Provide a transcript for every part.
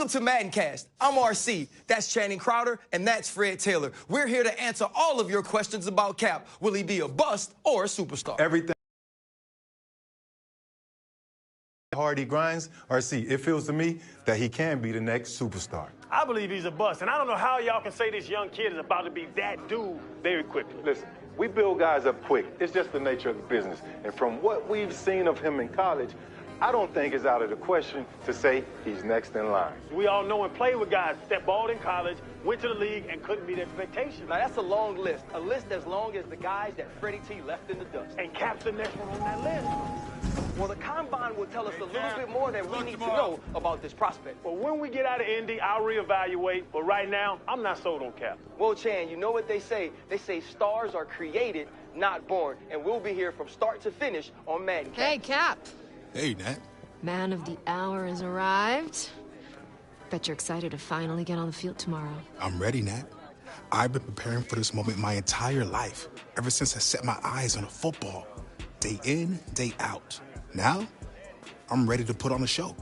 Welcome to Maddencast. I'm RC, that's Channing Crowder, and that's Fred Taylor. We're here to answer all of your questions about Cap. Will he be a bust or a superstar? Everything hard he grinds, RC, it feels to me that he can be the next superstar. I believe he's a bust, and I don't know how y'all can say this young kid is about to be that dude very quickly. Listen, we build guys up quick. It's just the nature of the business. And from what we've seen of him in college, I don't think it's out of the question to say he's next in line. We all know and played with guys that balled in college, went to the league, and couldn't meet expectations. Now, that's a long list. A list as long as the guys that Freddie T left in the dust. And Cap's the next one on that list. Well, the Combine will tell us a little bit more than we need to know about this prospect. Well, when we get out of Indy, I'll reevaluate. But right now, I'm not sold on Cap. Well, Chan, you know what they say? They say stars are created, not born. And we'll be here from start to finish on Maddencast. Hey, Cap. Hey, Nat. Man of the hour has arrived. Bet you're excited to finally get on the field tomorrow. I'm ready, Nat. I've been preparing for this moment my entire life, ever since I set my eyes on a football. Day in, day out. Now, I'm ready to put on a show.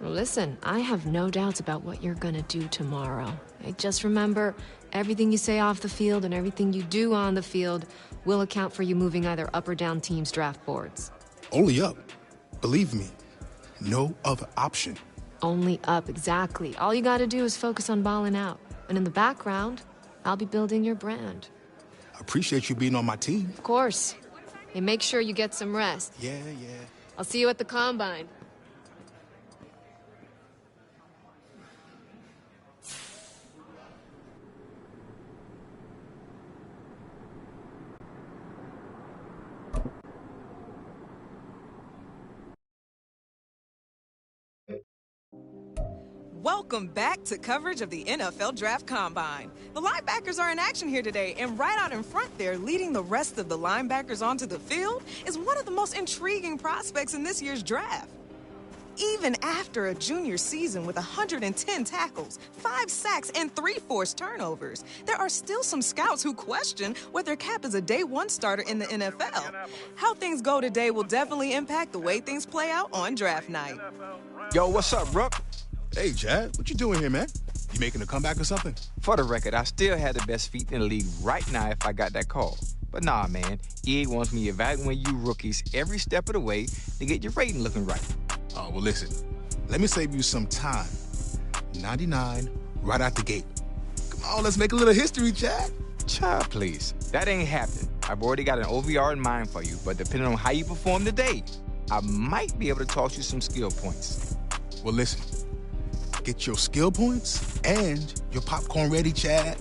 Listen, I have no doubts about what you're gonna do tomorrow. Hey, just remember, everything you say off the field and everything you do on the field will account for you moving either up or down teams' draft boards. Only up. Believe me, no other option. Only up, exactly. All you gotta do is focus on balling out. And in the background, I'll be building your brand. I appreciate you being on my team. Of course. And make sure you get some rest. Yeah. I'll see you at the Combine. Welcome back to coverage of the NFL Draft Combine. The linebackers are in action here today, and right out in front there, leading the rest of the linebackers onto the field, is one of the most intriguing prospects in this year's draft. Even after a junior season with 110 tackles, 5 sacks, and 3 forced turnovers, there are still some scouts who question whether Cap is a day one starter in the NFL. How things go today will definitely impact the way things play out on draft night. Yo, what's up, Ruck? Hey, Chad, what you doing here, man? You making a comeback or something? For the record, I still have the best feet in the league right now if I got that call. But nah, man, EA wants me evaluating you rookies every step of the way to get your rating looking right. Oh, well, listen. Let me save you some time. 99 right out the gate. Come on, let's make a little history, Chad. Child, please. That ain't happening. I've already got an OVR in mind for you, but depending on how you perform today, I might be able to toss you some skill points. Well, listen. Get your skill points and your popcorn ready, Chad.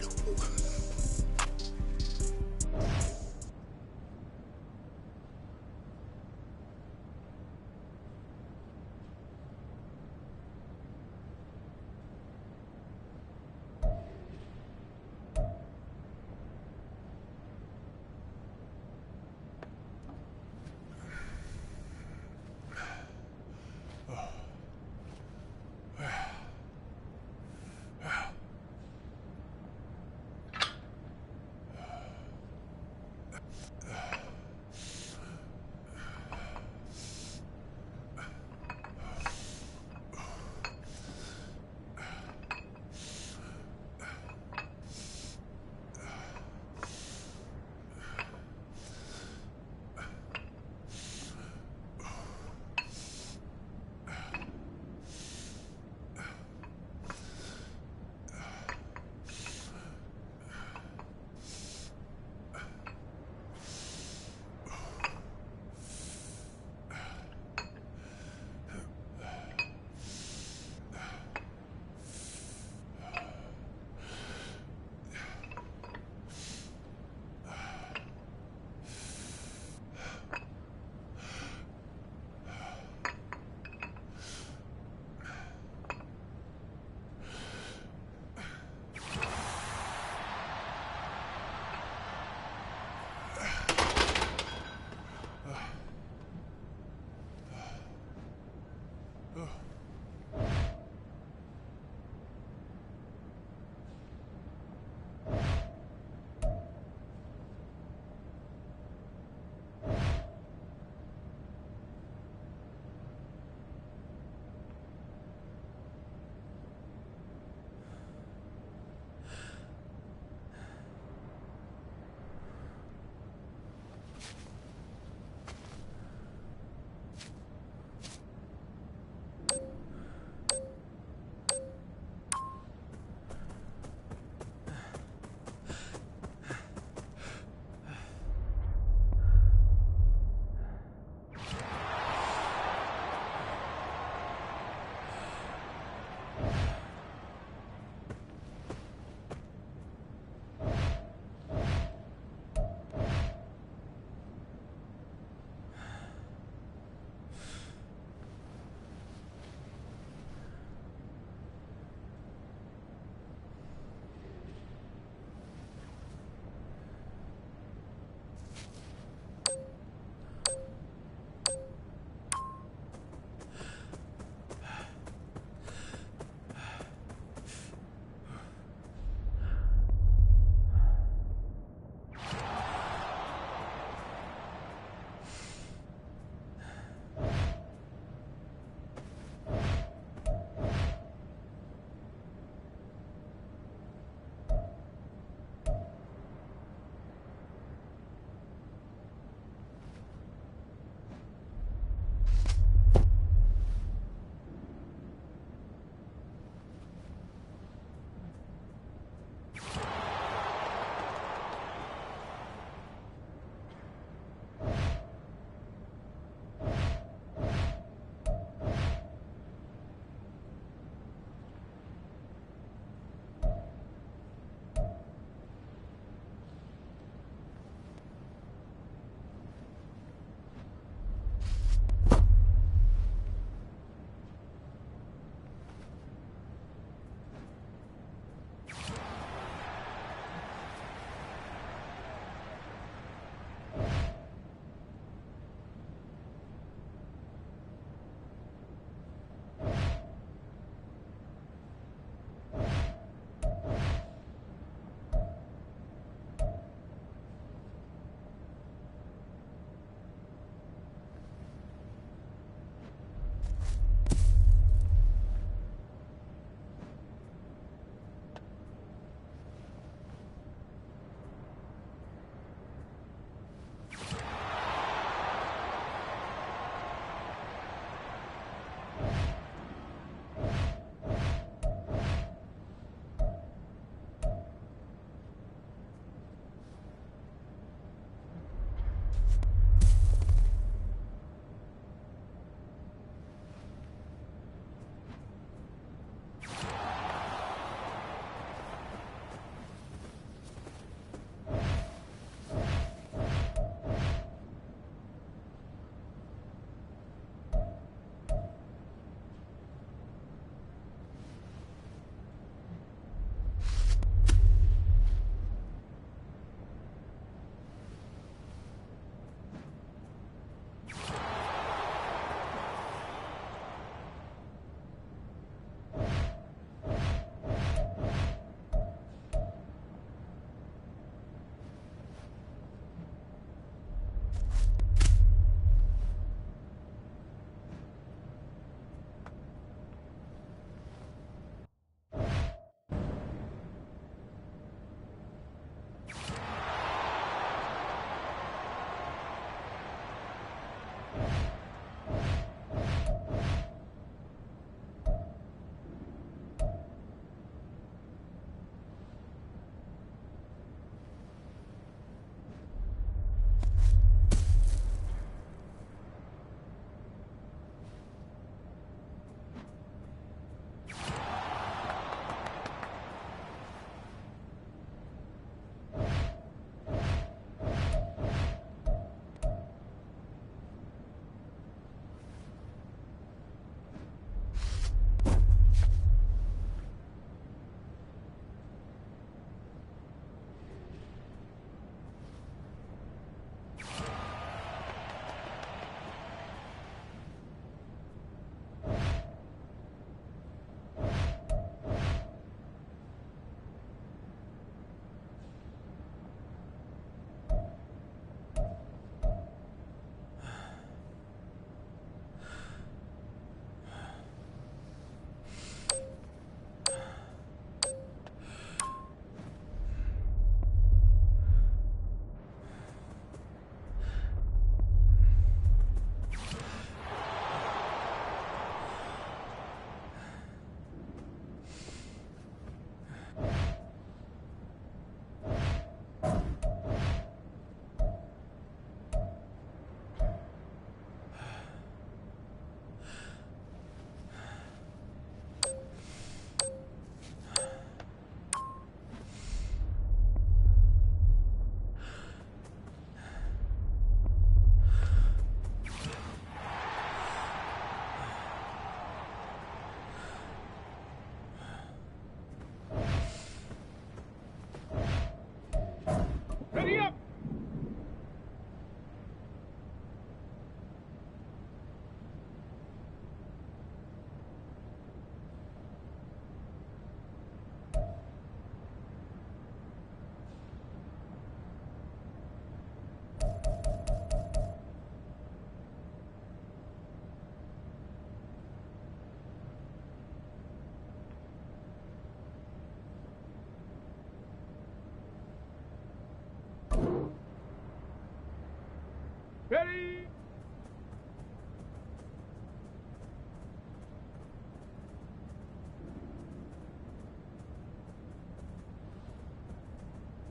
Ready?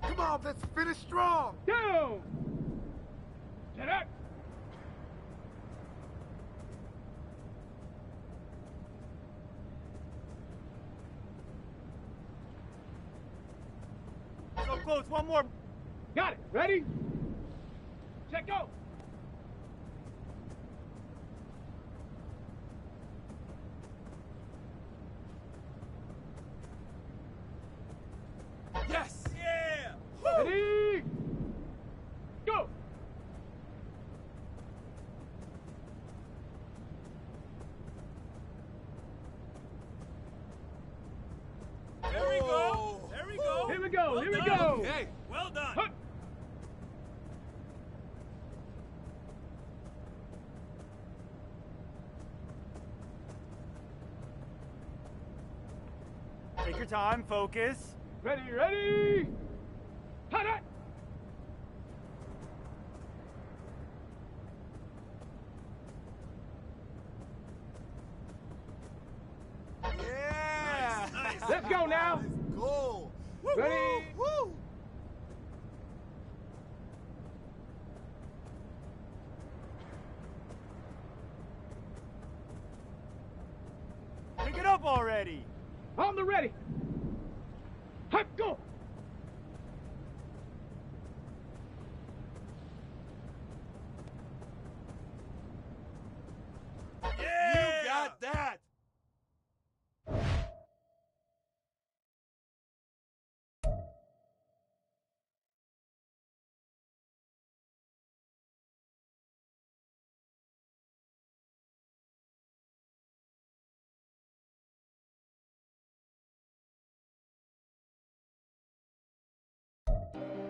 Come on, let's finish strong. Go! Set up! So close, one more. Got it. Ready? Set, go! Yes! Yeah! Ready? Go! There we go! There we go! Here we go, Well here we done. go. Okay, well done. Hup. Take your time, focus. Ready, ready? Cut it! Yeah! Nice. Let's go now. Goal! Ready? Woo! Pick it up already! On the ready. Hup, go! Yeah! You got that!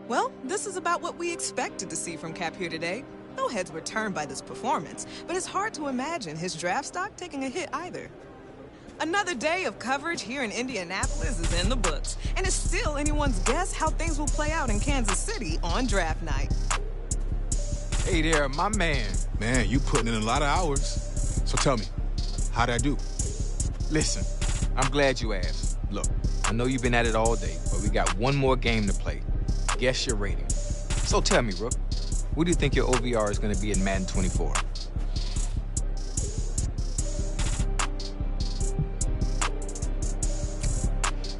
Well, this is about what we expected to see from Cap here today. No heads were turned by this performance, but it's hard to imagine his draft stock taking a hit either. Another day of coverage here in Indianapolis is in the books, and it's still anyone's guess how things will play out in Kansas City on draft night. Hey there, my man. Man, you putting in a lot of hours. So tell me, how'd I do? Listen, I'm glad you asked. Look, I know you've been at it all day, but we got one more game to play. Guess your rating. So tell me, Rook, what do you think your OVR is going to be in Madden 24?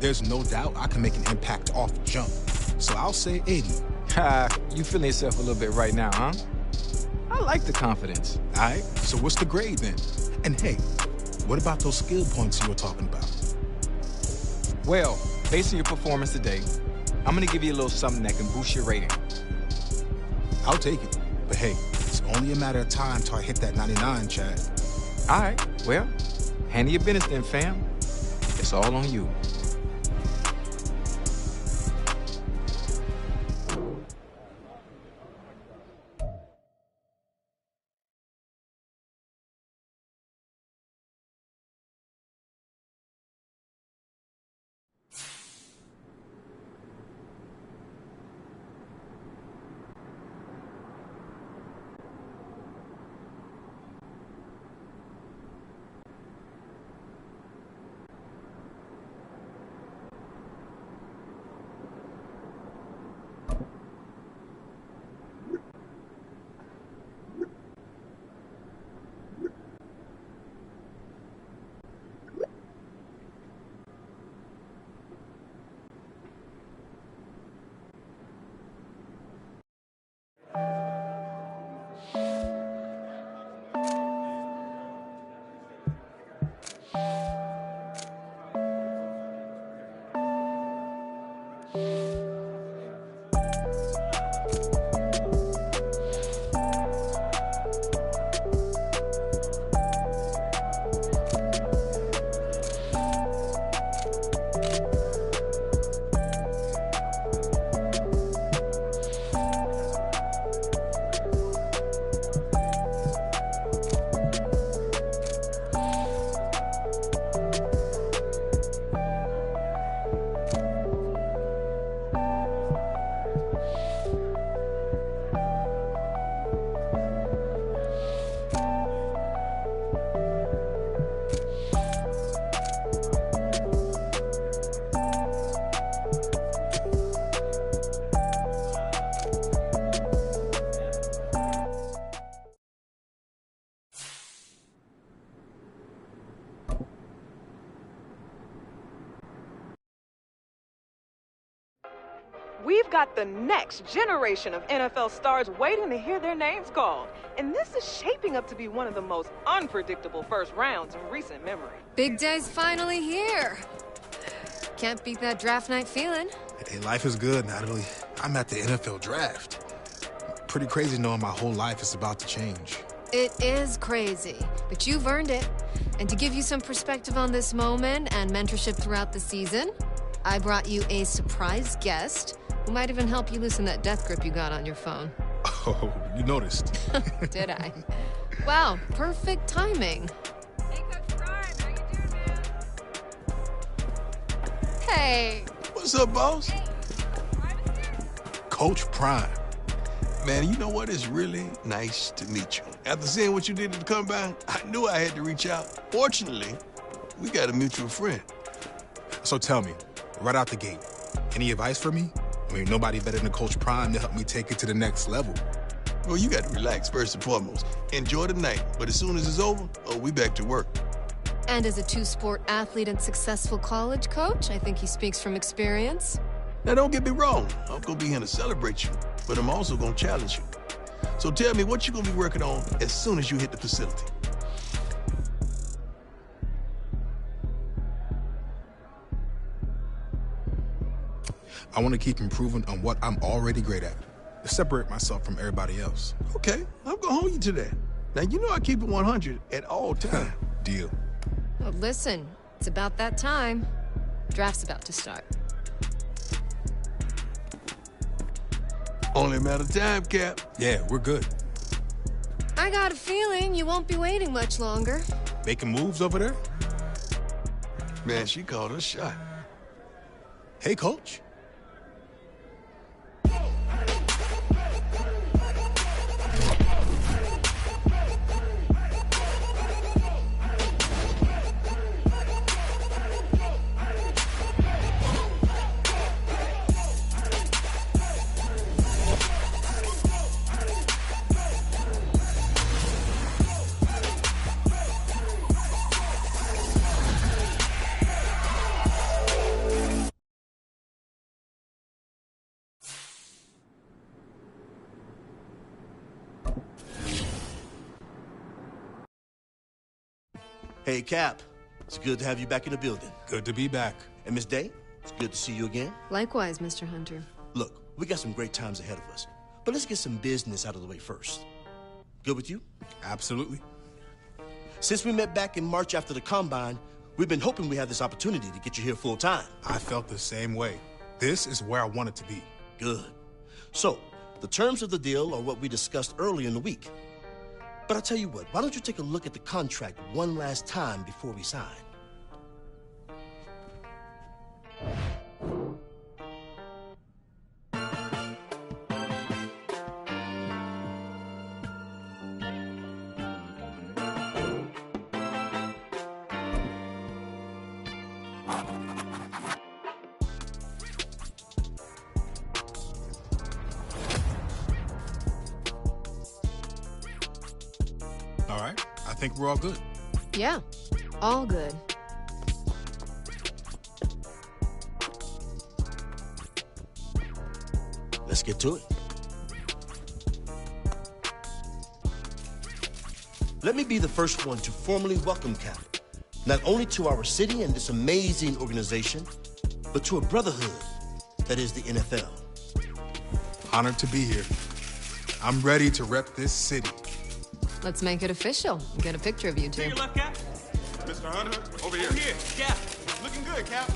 There's no doubt I can make an impact off jump. So I'll say 80. Ha, you feeling yourself a little bit right now, huh? I like the confidence. All right, so what's the grade then? And hey, what about those skill points you were talking about? Well, based on your performance today, I'm going to give you a little something that can boost your rating. I'll take it. But hey, it's only a matter of time till I hit that 99, Chad. All right, well, handle your business then, fam. It's all on you. we've got the next generation of NFL stars waiting to hear their names called. And this is shaping up to be one of the most unpredictable first rounds in recent memory. Big day's finally here. Can't beat that draft night feeling. Hey, life is good, Natalie. I'm at the NFL draft. Pretty crazy knowing my whole life is about to change. It is crazy, but you've earned it. And to give you some perspective on this moment and mentorship throughout the season, I brought you a surprise guest who might even help you loosen that death grip you got on your phone. Oh, you noticed. Did I? Wow, perfect timing. Hey, Coach Prime, how you doing, man? Hey. What's up, boss? Hey, Prime is here. Coach Prime. Man, you know what? It's really nice to meet you. After seeing what you did at the combine, I knew I had to reach out. Fortunately, we got a mutual friend. So tell me, right out the gate, any advice for me? I mean, nobody better than Coach Prime to help me take it to the next level. Well, you got to relax first and foremost. Enjoy the night, but as soon as it's over, we back to work. And as a two-sport athlete and successful college coach, I think he speaks from experience. Now, don't get me wrong. I'm going to be here to celebrate you, but I'm also going to challenge you. So tell me what you're going to be working on as soon as you hit the facility. I want to keep improving on what I'm already great at, to separate myself from everybody else. Okay, I'm going to hold you to that. Now, you know I keep it 100 at all times. Deal. Well, listen, it's about that time. Draft's about to start. Only a matter of time, Cap. Yeah, we're good. I got a feeling you won't be waiting much longer. Making moves over there? Man, she called her shot. Hey, Coach. Hey, Cap. It's good to have you back in the building. Good to be back. And Miss Day, it's good to see you again. Likewise, Mr. Hunter. Look, we got some great times ahead of us, but let's get some business out of the way first. Good with you? Absolutely. Since we met back in March after the Combine, we've been hoping we had this opportunity to get you here full time. I felt the same way. This is where I wanted to be. Good. So, the terms of the deal are what we discussed earlier in the week. But I'll tell you what, why don't you take a look at the contract one last time before we sign? All right, I think we're all good. Yeah, all good. Let's get to it. Let me be the first one to formally welcome Cap, not only to our city and this amazing organization, but to a brotherhood that is the NFL. Honored to be here. I'm ready to rep this city. Let's make it official and get a picture of you two. To your left, Cap. Mr. Hunter, over here. Over here, Cap. Looking good, Cap.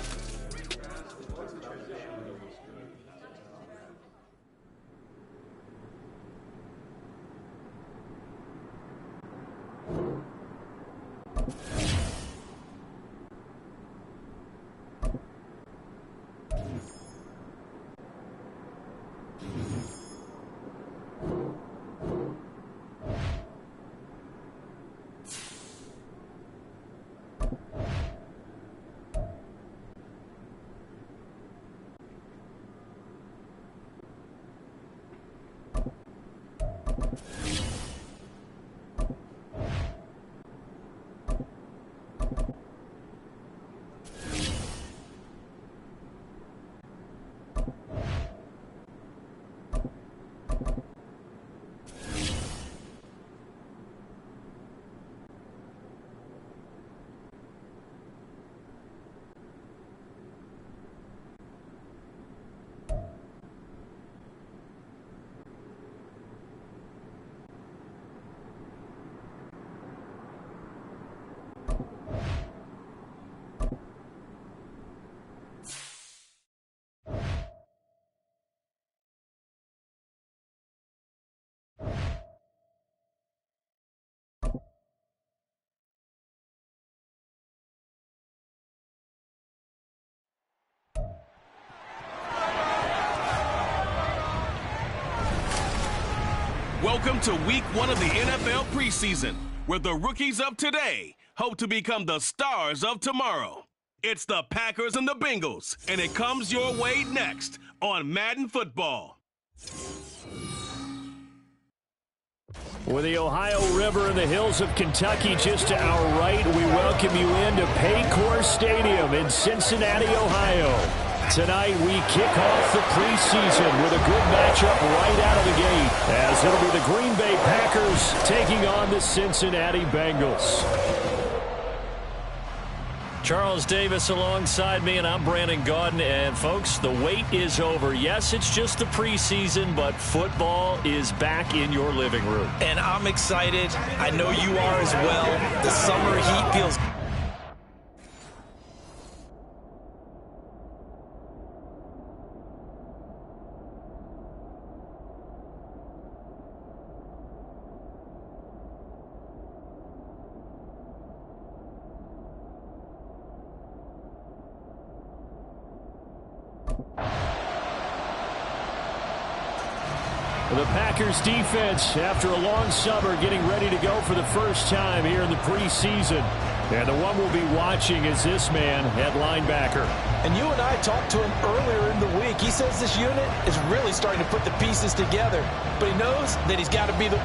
Welcome to week 1 of the NFL preseason, where the rookies of today hope to become the stars of tomorrow. It's the Packers and the Bengals, and it comes your way next on Madden Football. With the Ohio River and the hills of Kentucky just to our right, we welcome you into Paycor Stadium in Cincinnati, Ohio. Tonight, we kick off the preseason with a good matchup right out of the gate, as it'll be the Green Bay Packers taking on the Cincinnati Bengals. Charles Davis alongside me, and I'm Brandon Gaudin. And, folks, the wait is over. Yes, it's just the preseason, but football is back in your living room. And I'm excited. I know you are as well. The summer heat feels... The Packers defense, after a long summer, getting ready to go for the first time here in the preseason. And the one we'll be watching is this man at linebacker. And you and I talked to him earlier in the week. He says this unit is really starting to put the pieces together, but he knows that he's got to be the...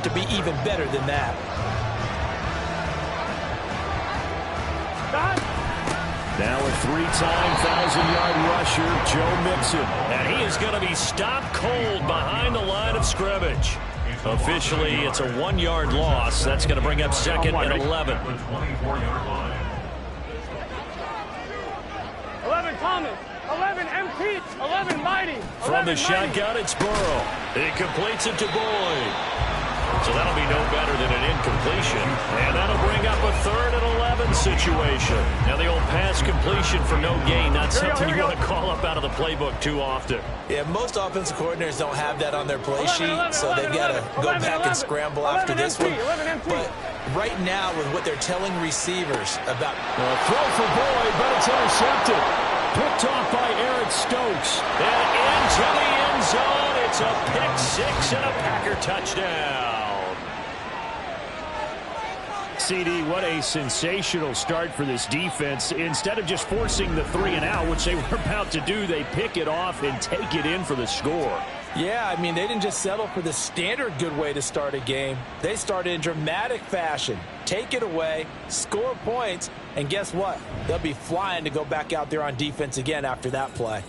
to be even better than that. Now a three-time 1,000-yard rusher, Joe Mixon. And he is going to be stopped cold behind the line of scrimmage. Officially, it's a 1-yard loss. That's going to bring up second and 11. 11 Thomas. 11 MT. 11 Mighty. From the shotgun, it's Burrow. He completes it to Boyd. So that'll be no better than an incompletion. And that'll bring up a 3rd and 11 situation. Now the old pass completion for no gain, not something you want to call up out of the playbook too often. Yeah, most offensive coordinators don't have that on their play sheet, so they've got to go back and scramble after this one. But right now, with what they're telling receivers about... throw for Boyd, but it's intercepted. Picked off by Eric Stokes. And into the end zone. It's a pick six and a Packer touchdown. CD, what a sensational start for this defense. Instead of just forcing the 3 and out, which they were about to do, they pick it off and take it in for the score. Yeah, I mean, they didn't just settle for the standard good way to start a game. They started in dramatic fashion. Take it away, score points, and guess what? They'll be flying to go back out there on defense again after that play.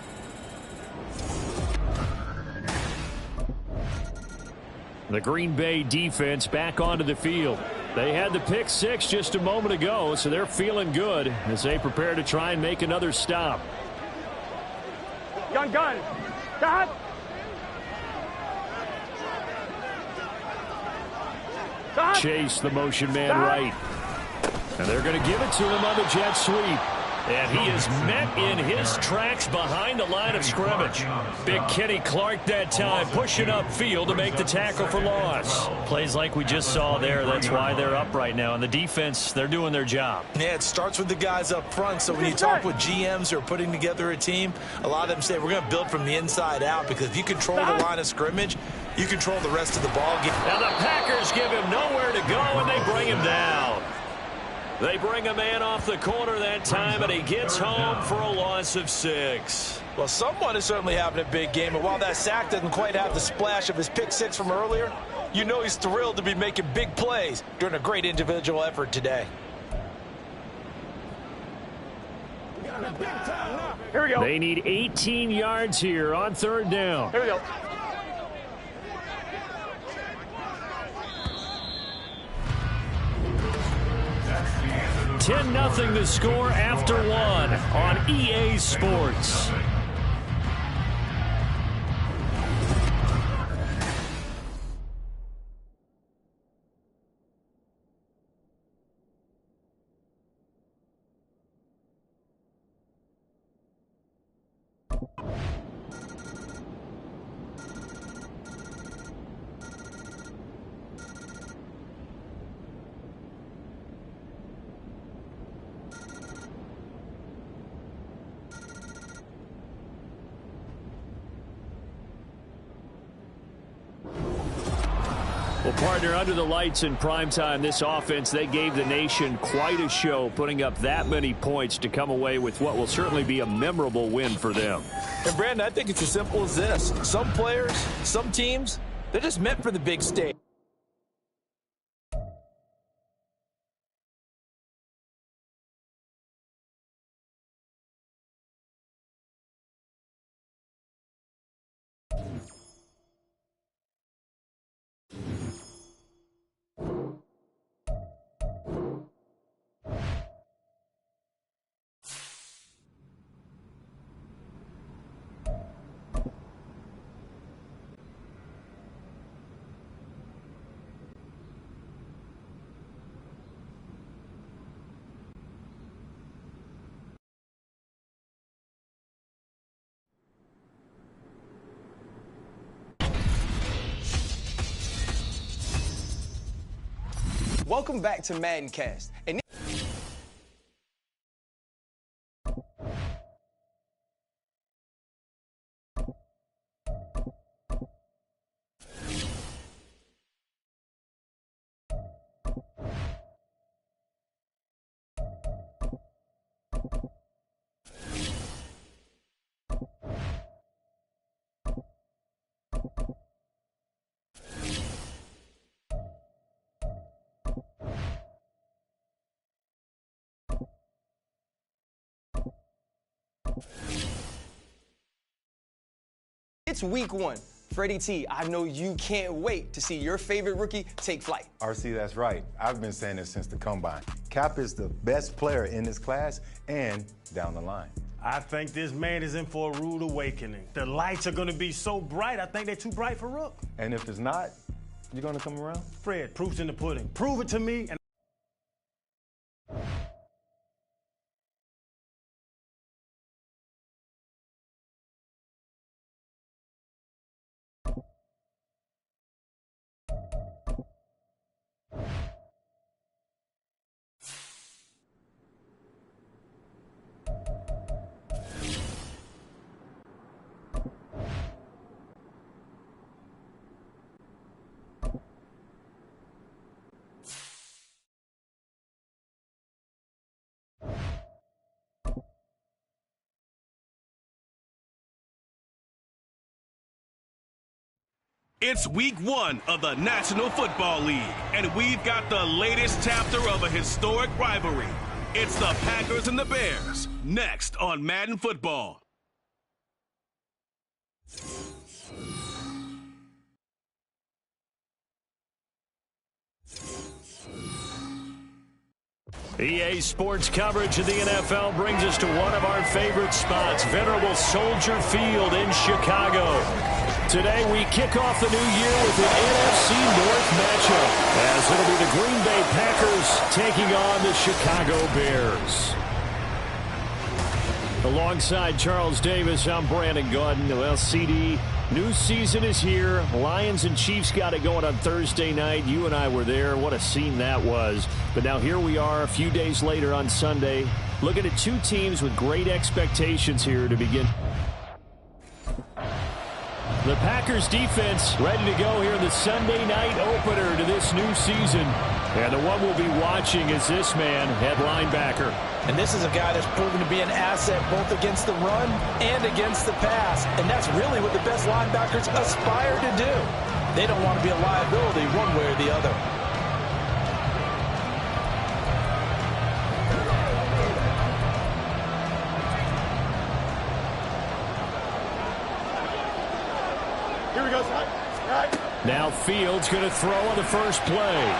The Green Bay defense back onto the field. They had the pick six just a moment ago, so they're feeling good as they prepare to try and make another stop. Gun. Stop. Chase, the motion man right. And they're going to give it to him on the jet sweep. And he is met in his tracks behind the line of scrimmage. Big Kenny Clark that time pushing upfield to make the tackle for loss. Plays like we just saw there. That's why they're up right now. And the defense, they're doing their job. Yeah, it starts with the guys up front. So when you talk with GMs who are putting together a team, a lot of them say we're going to build from the inside out, because if you control the line of scrimmage, you control the rest of the ball game. And the Packers give him nowhere to go, and they bring him down. They bring a man off the corner that time, and he gets home for a loss of 6. Well, someone is certainly having a big game, and while that sack doesn't quite have the splash of his pick six from earlier, you know he's thrilled to be making big plays during a great individual effort today. Here we go. They need 18 yards here on 3rd down. Here we go. 10-0 the score after 1 on EA Sports. Well, partner, under the lights in primetime, this offense, they gave the nation quite a show, putting up that many points to come away with what will certainly be a memorable win for them. And, Brandon, I think it's as simple as this. Some players, some teams, they're just meant for the big stage. Welcome back to MaddenCast. And it's week 1. Freddie T, I know you can't wait to see your favorite rookie take flight. RC, that's right. I've been saying this since the combine. Cap is the best player in this class and down the line. I think this man is in for a rude awakening. The lights are going to be so bright, I think they're too bright for Rook. And if it's not, you're going to come around? Fred, proof's in the pudding. Prove it to me. And It's week 1 of the National Football League, and we've got the latest chapter of a historic rivalry. It's the Packers and the Bears, next on Madden Football. EA Sports coverage of the NFL brings us to one of our favorite spots, venerable Soldier Field in Chicago. Today we kick off the new year with an NFC North matchup, as it'll be the Green Bay Packers taking on the Chicago Bears. Alongside Charles Davis, I'm Brandon Gordon. Well, CD, new season is here. Lions and Chiefs got it going on Thursday night. You and I were there. What a scene that was. But now here we are a few days later on Sunday, looking at two teams with great expectations here to begin. The Packers defense ready to go here in the Sunday night opener to this new season. And the one we'll be watching is this man, head linebacker. And this is a guy that's proven to be an asset both against the run and against the pass. And that's really what the best linebackers aspire to do. They don't want to be a liability one way or the other. Here we go, son. Right. Now Fields going to throw on the first play.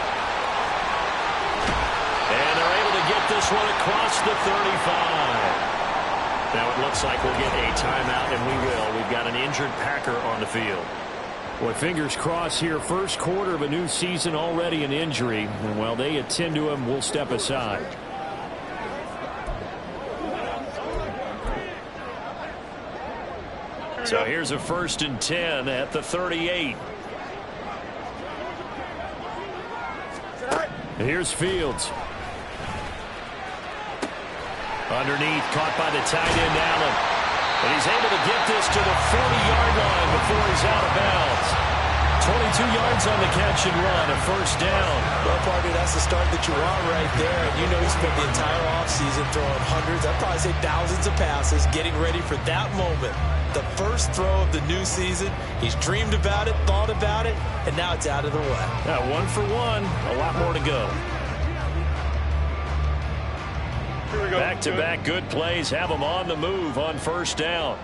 And they're able to get this one across the 35. Now it looks like we'll get a timeout, and we will. We've got an injured Packer on the field. Boy, fingers crossed here. First quarter of a new season, already an injury. And while they attend to him, we'll step aside. So here's a 1st and 10 at the 38. And here's Fields. Underneath, caught by the tight end, Allen. And he's able to get this to the 40-yard line before he's out of bounds. 22 yards on the catch and run, a first down. Well, partner, that's the start that you want right there. And you know he spent the entire offseason throwing hundreds, I'd probably say thousands of passes, getting ready for that moment. The first throw of the new season. He's dreamed about it, thought about it, and now it's out of the way. Yeah, 1 for 1, a lot more to go. Back-to-back good plays have them on the move on first down.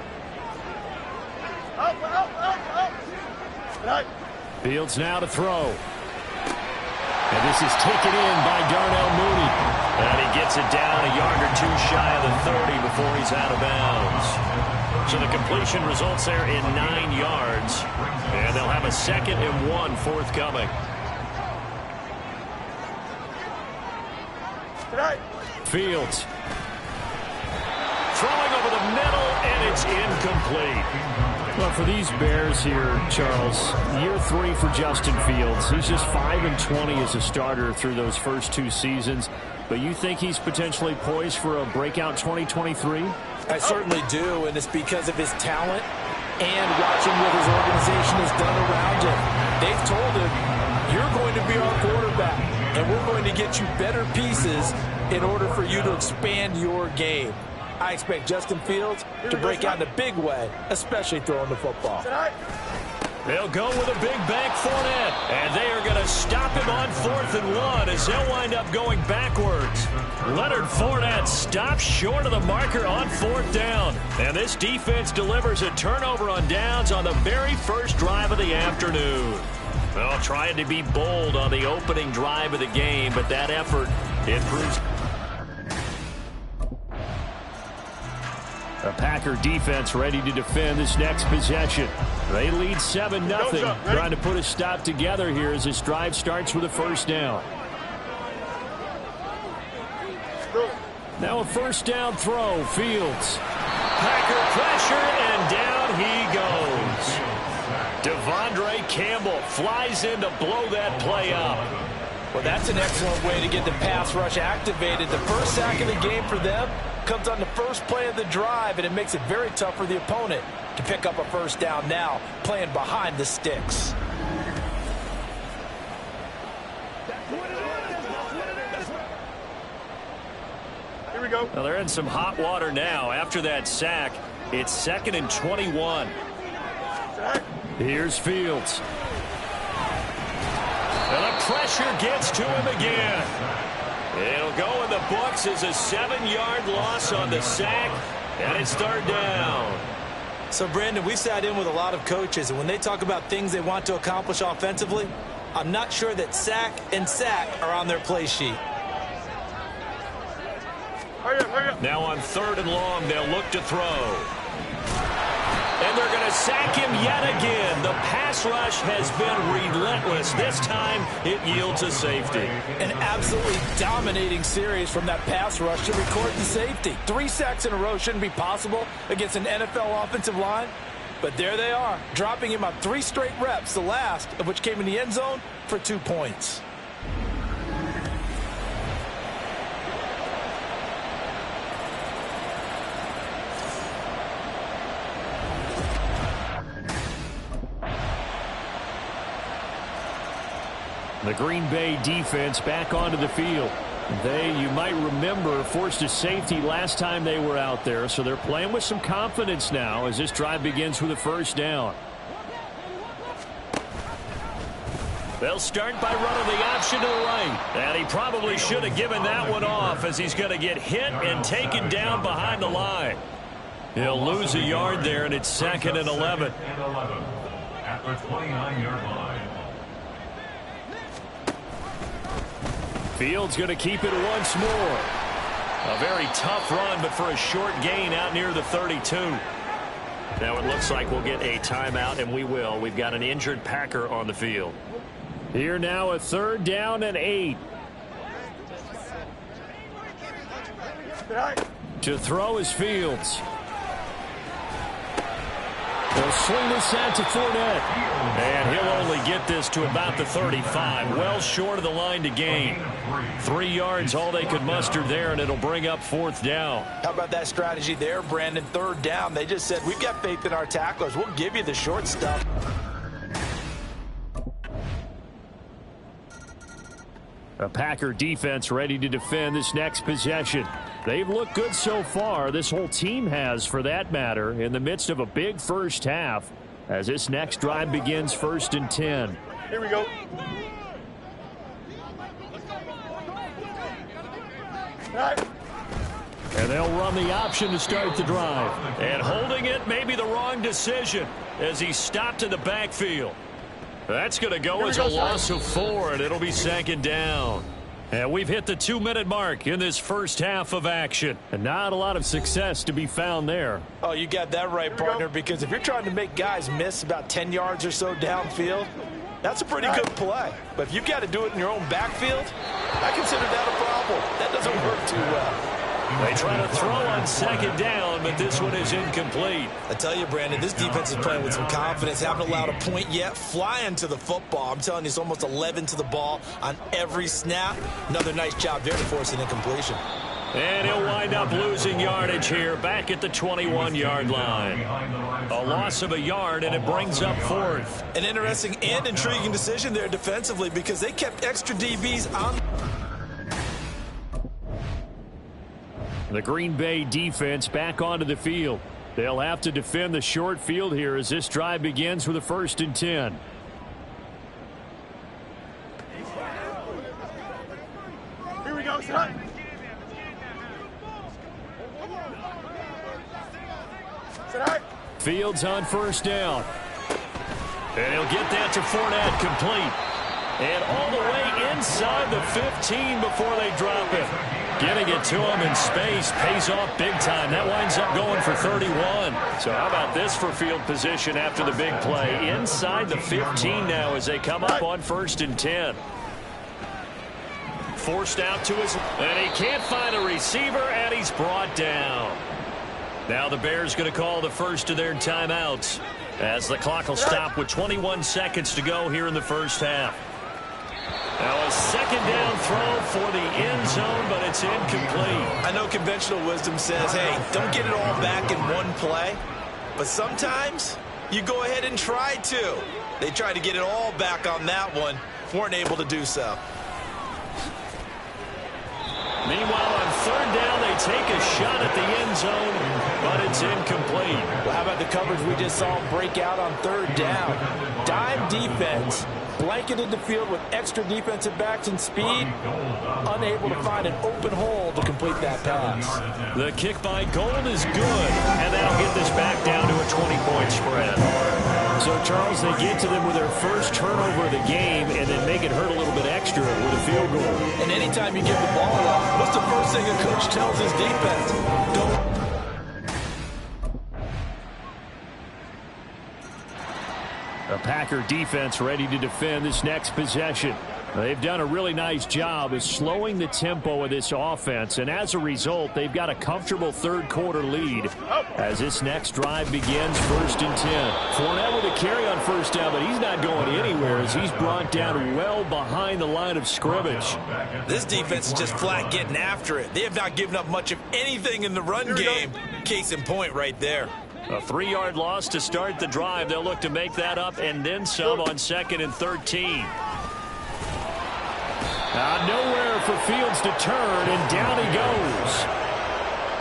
Fields now to throw. And this is taken in by Darnell Mooney. And he gets it down a yard or two shy of the 30 before he's out of bounds. So the completion results there in 9 yards. And they'll have a 2nd and 1 forthcoming. Fields. Throwing over the middle, and it's incomplete. Well, for these Bears here, Charles, year 3 for Justin Fields. He's just 5-20 as a starter through those first 2 seasons. But you think he's potentially poised for a breakout 2023? I certainly do, and it's because of his talent and watching what his organization has done around him. They've told him, you're going to be our quarterback, and we're going to get you better pieces in order for you to expand your game. I expect Justin Fields to break out in a big way, especially throwing the football. They'll go with a big bank Fournette, and they are going to stop him on 4th and 1 as they'll wind up going backwards. Leonard Fournette stops short of the marker on 4th down, and this defense delivers a turnover on downs on the very first drive of the afternoon. Well, trying to be bold on the opening drive of the game, but that effort, it proves. A Packer defense ready to defend this next possession. They lead 7-0, trying to put a stop together here as this drive starts with a first down. Now a first down throw, Fields. Packer pressure, and down he goes. Devondre Campbell flies in to blow that play up. Well, that's an excellent way to get the pass rush activated. The first sack of the game for them comes on the first play of the drive, and it makes it very tough for the opponent to pick up a first down now, playing behind the sticks. Here we go. Well, they're in some hot water now. After that sack, it's 2nd and 21. Here's Fields. And the pressure gets to him again. It'll go in the books as a 7-yard loss on the sack, and it's 3rd down. So, Brandon, we've sat in with a lot of coaches, and when they talk about things they want to accomplish offensively, I'm not sure that sack and sack are on their play sheet. Now on 3rd and long, they'll look to throw. And they're going to sack him yet again. The pass rush has been relentless. This time, it yields a safety. An absolutely dominating series from that pass rush to record the safety. 3 sacks in a row shouldn't be possible against an NFL offensive line. But there they are, dropping him on 3 straight reps, the last of which came in the end zone for 2 points. The Green Bay defense back onto the field. They, you might remember, forced a safety last time they were out there, so they're playing with some confidence now as this drive begins with a first down. They'll start by running the option to the right. And he probably should have given that one off as he's going to get hit and taken down behind the line. He'll lose a yard there, and it's 2nd and 11. At the 29-yard line. Fields going to keep it once more. A very tough run, but for a short gain out near the 32. Now it looks like we'll get a timeout, and we will. We've got an injured Packer on the field. Here now a 3rd down and 8. To throw is Fields. They'll swing this out to Fournette. And he'll only get this to about the 35. Well short of the line to gain. 3 yards, all they could muster there, and it'll bring up 4th down. How about that strategy there, Brandon? 3rd down. They just said, we've got faith in our tacklers. We'll give you the short stuff. A Packer defense ready to defend this next possession. They've looked good so far. This whole team has, for that matter, in the midst of a big first half. As this next drive begins 1st and 10. Here we go. And they'll run the option to start the drive. And holding it may be the wrong decision as he stopped in the backfield. That's going to go as a loss of 4, and it'll be 2nd down. And we've hit the 2-minute mark in this first half of action. And not a lot of success to be found there. Oh, you got that right, partner, because if you're trying to make guys miss about 10 yards or so downfield, that's a pretty good play. But if you've got to do it in your own backfield, I consider that a problem. That doesn't work too well. They try to throw on 2nd down, but this one is incomplete. I tell you, Brandon, this defense is playing with some confidence. Haven't allowed a point yet. Flying to the football. I'm telling you, it's almost 11 to the ball on every snap. Another nice job there to force an incompletion. And he'll wind up losing yardage here back at the 21-yard line. A loss of a yard, and it brings up 4th. An interesting and intriguing decision there defensively because they kept extra DBs on. The Green Bay defense back onto the field. They'll have to defend the short field here as this drive begins with a 1st and 10. Here we go, son. Fields on 1st down. And he'll get that to Fournette, complete. And all the way inside the 15 before they drop it. Getting it to him in space pays off big time. That winds up going for 31. So how about this for field position after the big play? Inside the 15 now as they come up on 1st and 10. Forced out to his, and he can't find a receiver, and he's brought down. Now the Bears going to call the first of their timeouts as the clock will stop with 21 seconds to go here in the first half. Now a 2nd down throw for the end zone, but it's incomplete. I know conventional wisdom says, hey, don't get it all back in one play. But sometimes you go ahead and try to. They tried to get it all back on that one. Weren't able to do so. Meanwhile, on 3rd down, they take a shot at the end zone, but it's incomplete. Well, how about the coverage we just saw break out on 3rd down? Dime defense. Blanketed the field with extra defensive backs and speed, unable to find an open hole to complete that pass. The kick by Gold is good, and that'll get this back down to a 20-point spread. So, Charles, they get to them with their first turnover of the game and then make it hurt a little bit extra with a field goal. And anytime you give the ball up, what's the first thing a coach tells his defense? Don't. A Packer defense ready to defend this next possession. They've done a really nice job of slowing the tempo of this offense, and as a result, they've got a comfortable 3rd quarter lead as this next drive begins 1st and 10. Fournette with a carry on 1st down, but he's not going anywhere as he's brought down well behind the line of scrimmage. This defense is just flat getting after it. They have not given up much of anything in the run game. Case in point right there. A 3-yard loss to start the drive. They'll look to make that up and then some on 2nd and 13. Nowhere for Fields to turn, and down he goes.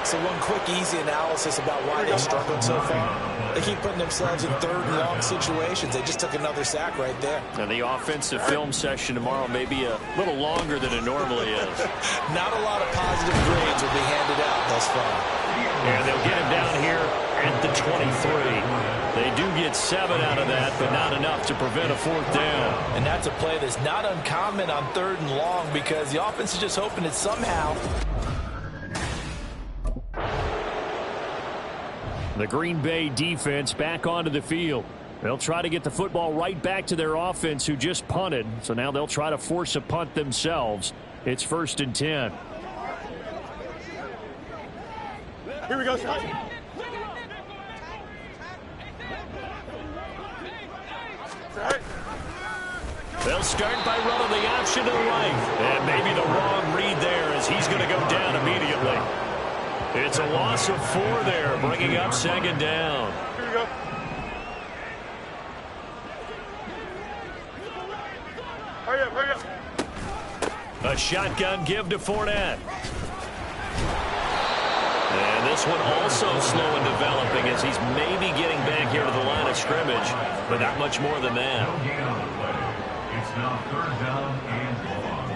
So one quick, easy analysis about why they struggled so far. They keep putting themselves in 3rd and long situations. They just took another sack right there. And the offensive film session tomorrow may be a little longer than it normally is. Not a lot of positive grades will be handed out thus far. And they'll get him down here at the 23. They do get 7 out of that, but not enough to prevent a 4th down. And that's a play that's not uncommon on 3rd and long because the offense is just hoping that somehow. The Green Bay defense back onto the field. They'll try to get the football right back to their offense who just punted. So now they'll try to force a punt themselves. It's 1st and 10. Here we go, son. They'll start by running the option to the right. And maybe the wrong read there as he's going to go down immediately. It's a loss of 4 there, bringing up 2nd down. Here we go. Hurry up, hurry up. A shotgun give to Fournette. And this one also slow in developing as he's maybe getting back here to the line of scrimmage, but not much more than that. It's now 3rd down and long.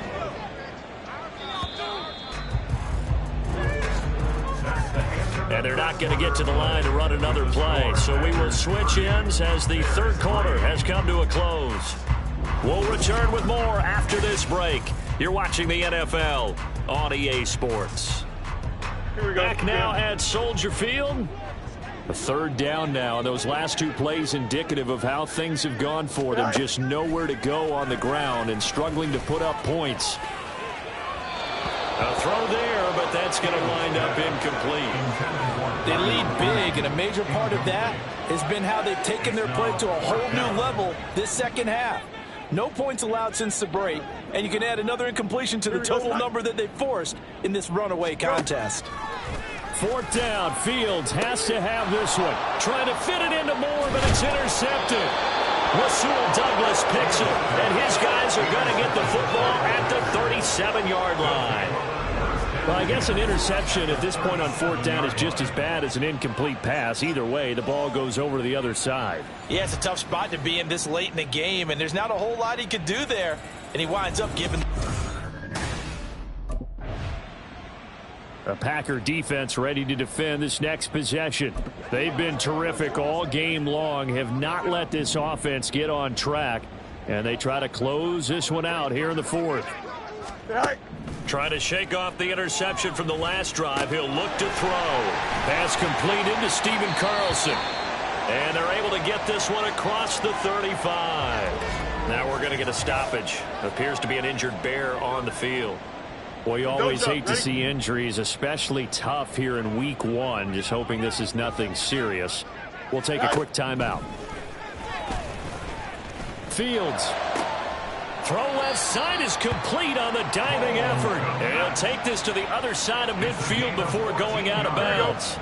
And they're not going to get to the line to run another play, so we will switch ends as the third quarter has come to a close. We'll return with more after this break. You're watching the NFL on EA Sports. Here we go. Back now at Soldier Field. A 3rd down now. Those last 2 plays indicative of how things have gone for them. Just nowhere to go on the ground and struggling to put up points. A throw there, but that's going to wind up incomplete. They lead big, and a major part of that has been how they've taken their play to a whole new level this second half. No points allowed since the break, and you can add another incompletion to the total number that they forced in this runaway contest. 4th down. Fields has to have this one. Trying to fit it into Moore, but it's intercepted. Rasul Douglas picks it, and his guys are going to get the football at the 37-yard line. Well, I guess an interception at this point on 4th down is just as bad as an incomplete pass. Either way, the ball goes over to the other side. Yeah, it's a tough spot to be in this late in the game, and there's not a whole lot he could do there. And he winds up giving... A Packer defense ready to defend this next possession. They've been terrific all game long, have not let this offense get on track, and they try to close this one out here in the 4th. Trying to shake off the interception from the last drive. He'll look to throw. Pass complete into Stephen Carlson. And they're able to get this one across the 35. Now we're going to get a stoppage. Appears to be an injured Bear on the field. Well, you always hate to see injuries, especially tough here in week 1. Just hoping this is nothing serious. We'll take a quick timeout. Fields. Throw left side is complete on the diving effort. And he'll take this to the other side of midfield before going out of bounds.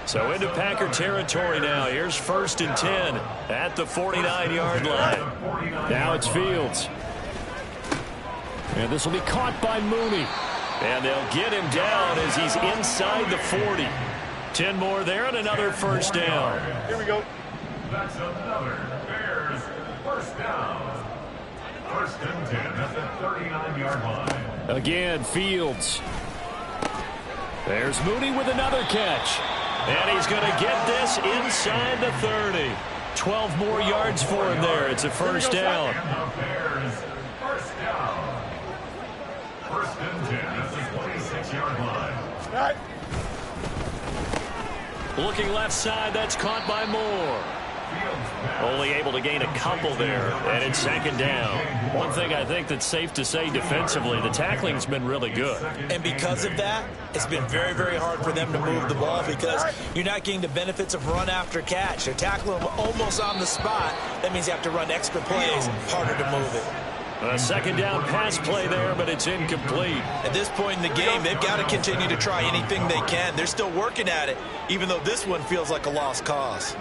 So into Packer territory now. Here's 1st and 10 at the 49-yard line. Now it's Fields. And this will be caught by Mooney. And they'll get him down as he's inside the 40. 10 more there and another 1st down. Here we go. That's another Bears 1st down. 1st and 10 at the 39-yard line. Again, Fields. There's Mooney with another catch. And he's going to get this inside the 30. 12 more yards for him there. It's a 1st down. And the Bears 1st down. 1st and 10 at the 26-yard line. Looking left side, that's caught by Moore. Only able to gain a couple there, and it's 2nd down. One thing I think that's safe to say defensively, the tackling's been really good. And because of that, it's been very, very hard for them to move the ball because you're not getting the benefits of run after catch. They're tackling them almost on the spot. That means you have to run extra plays, harder to move it. A 2nd down pass play there, but it's incomplete. At this point in the game, they've got to continue to try anything they can. They're still working at it, even though this one feels like a lost cause.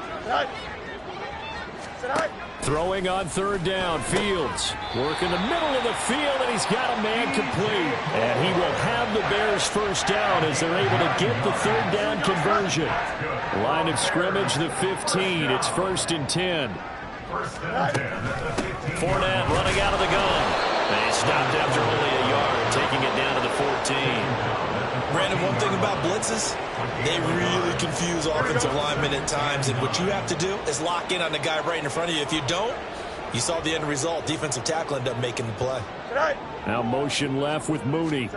Throwing on 3rd down, Fields. Work in the middle of the field, and he's got a man complete. And he will have the Bears 1st down as they're able to get the 3rd down conversion. Line of scrimmage, the 15. It's 1st and 10. Fournette running out of the gun. And he stopped after only a yard, taking it down to the 14. Brandon, one thing about blitzes, they really confuse offensive linemen at times, and what you have to do is lock in on the guy right in front of you. If you don't, you saw the end result. Defensive tackle ended up making the play. Now motion left with Mooney.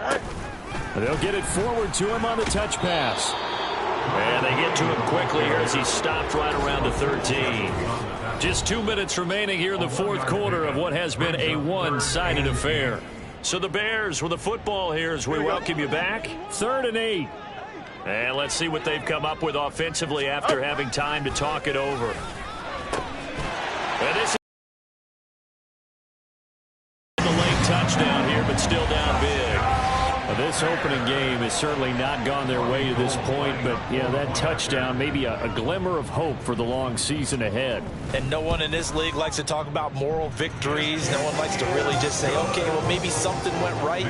They'll get it forward to him on the touch pass. And they get to him quickly here as he stopped right around the 13. Just 2 minutes remaining here in the 4th quarter of what has been a one-sided affair. So the Bears with the football here as we welcome you back. 3rd and 8. And let's see what they've come up with offensively after having time to talk it over. And this is the late touchdown here, but still down big. This this opening game has certainly not gone their way to this point, but yeah, that touchdown, maybe a glimmer of hope for the long season ahead. And no one in this league likes to talk about moral victories. No one likes to really just say, okay, well, maybe something went right.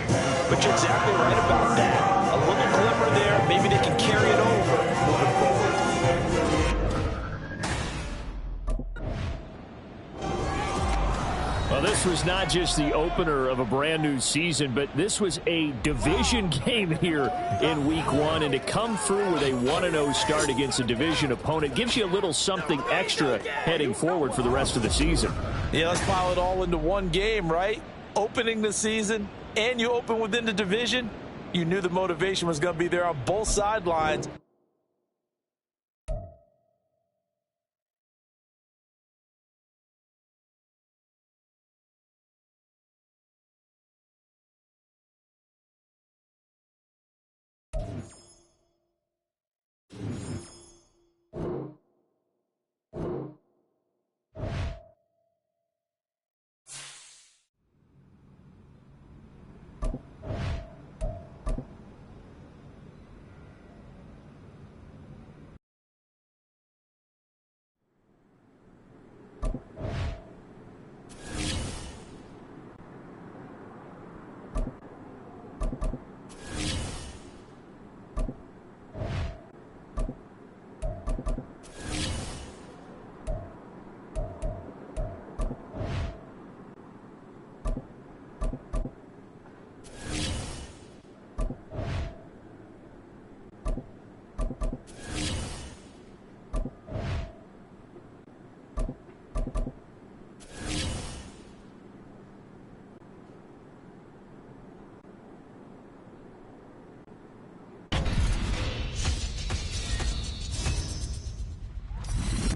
But you're exactly right about that. A little glimmer there. Maybe they can carry it over moving forward. Well, this was not just the opener of a brand new season, but this was a division game here in week 1. And to come through with a 1-0 start against a division opponent gives you a little something extra heading forward for the rest of the season. Yeah, let's pile it all into one game, right? Opening the season, and you open within the division. You knew the motivation was going to be there on both sidelines.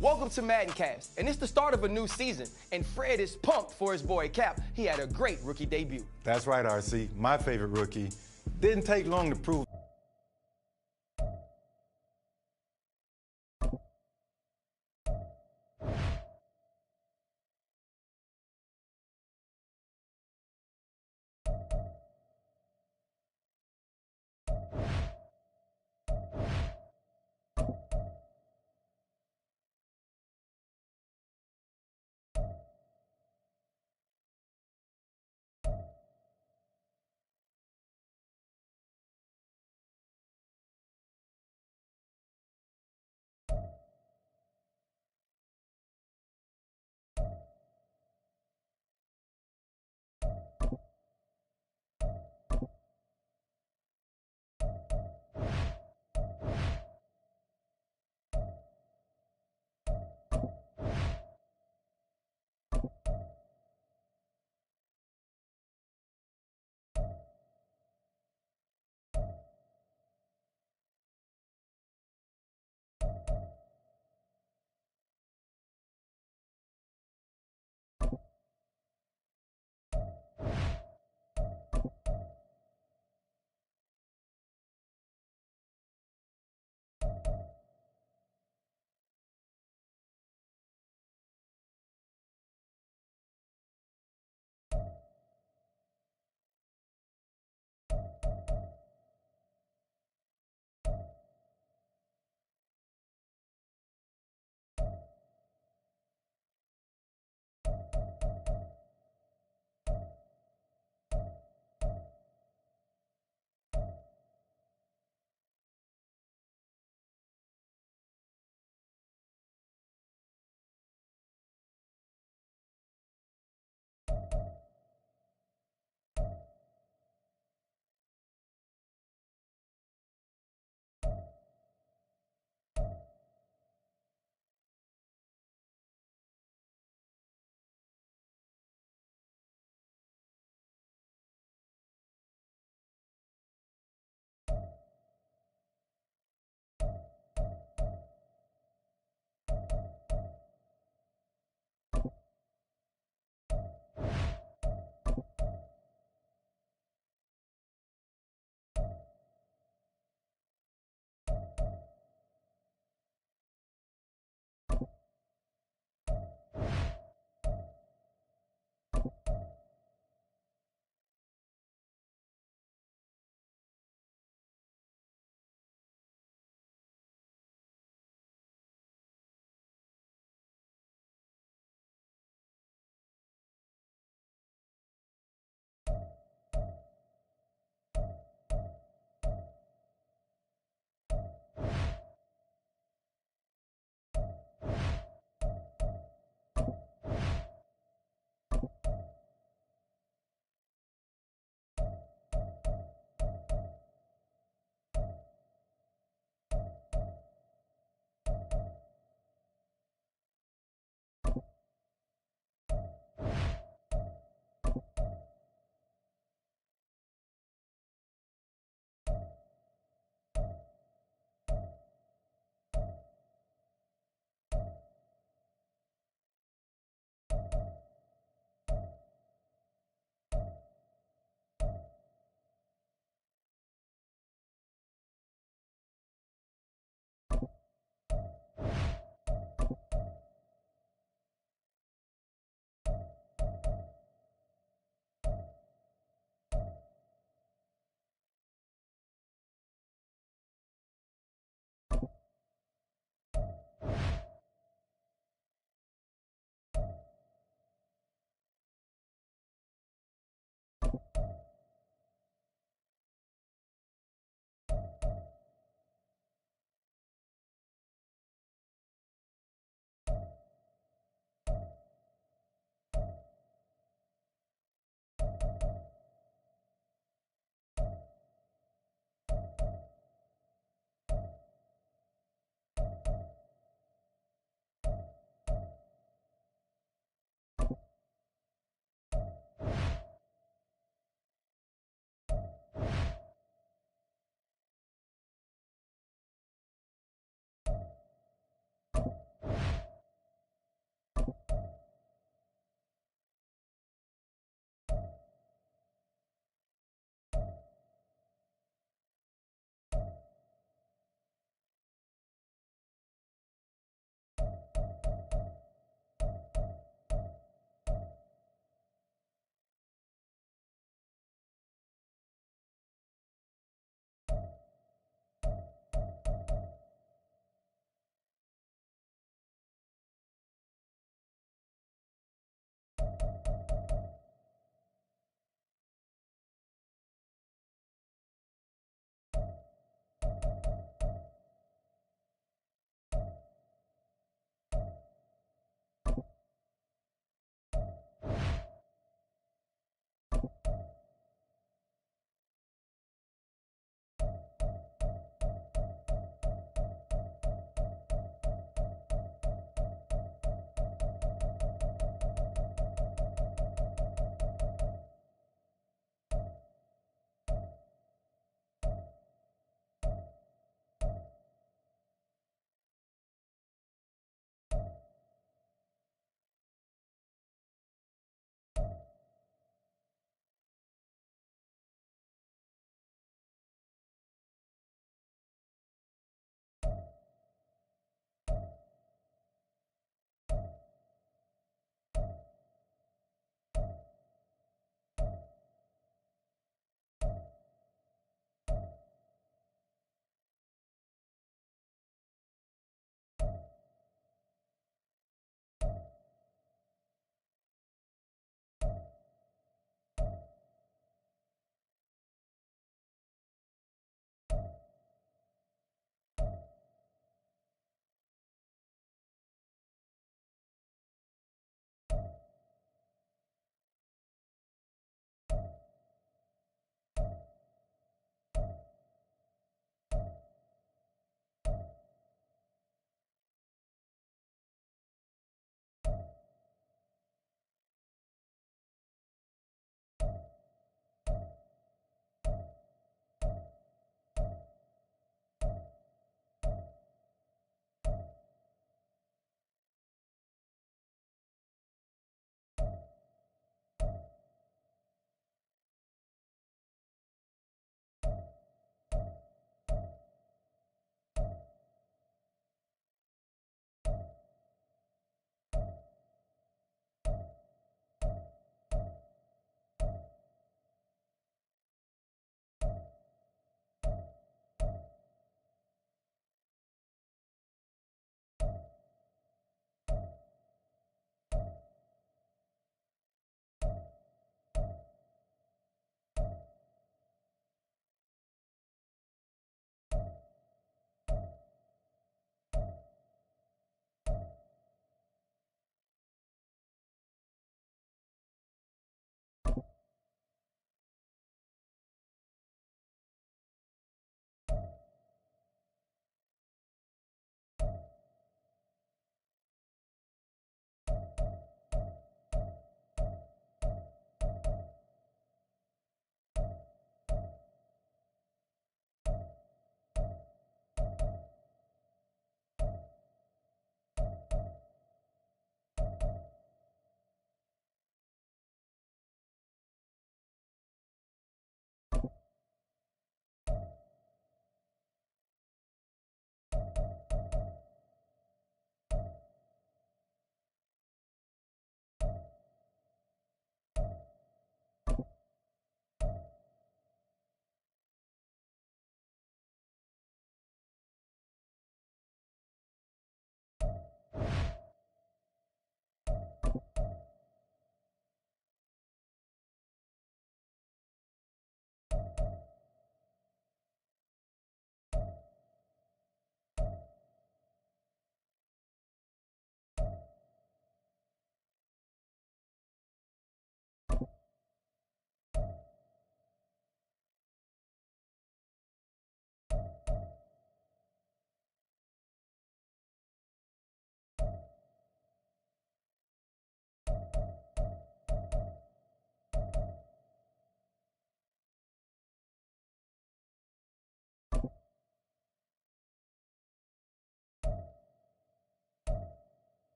Welcome to MaddenCast, and it's the start of a new season, and Fred is pumped for his boy Cap. He had a great rookie debut. That's right, RC. My favorite rookie. Didn't take long to prove.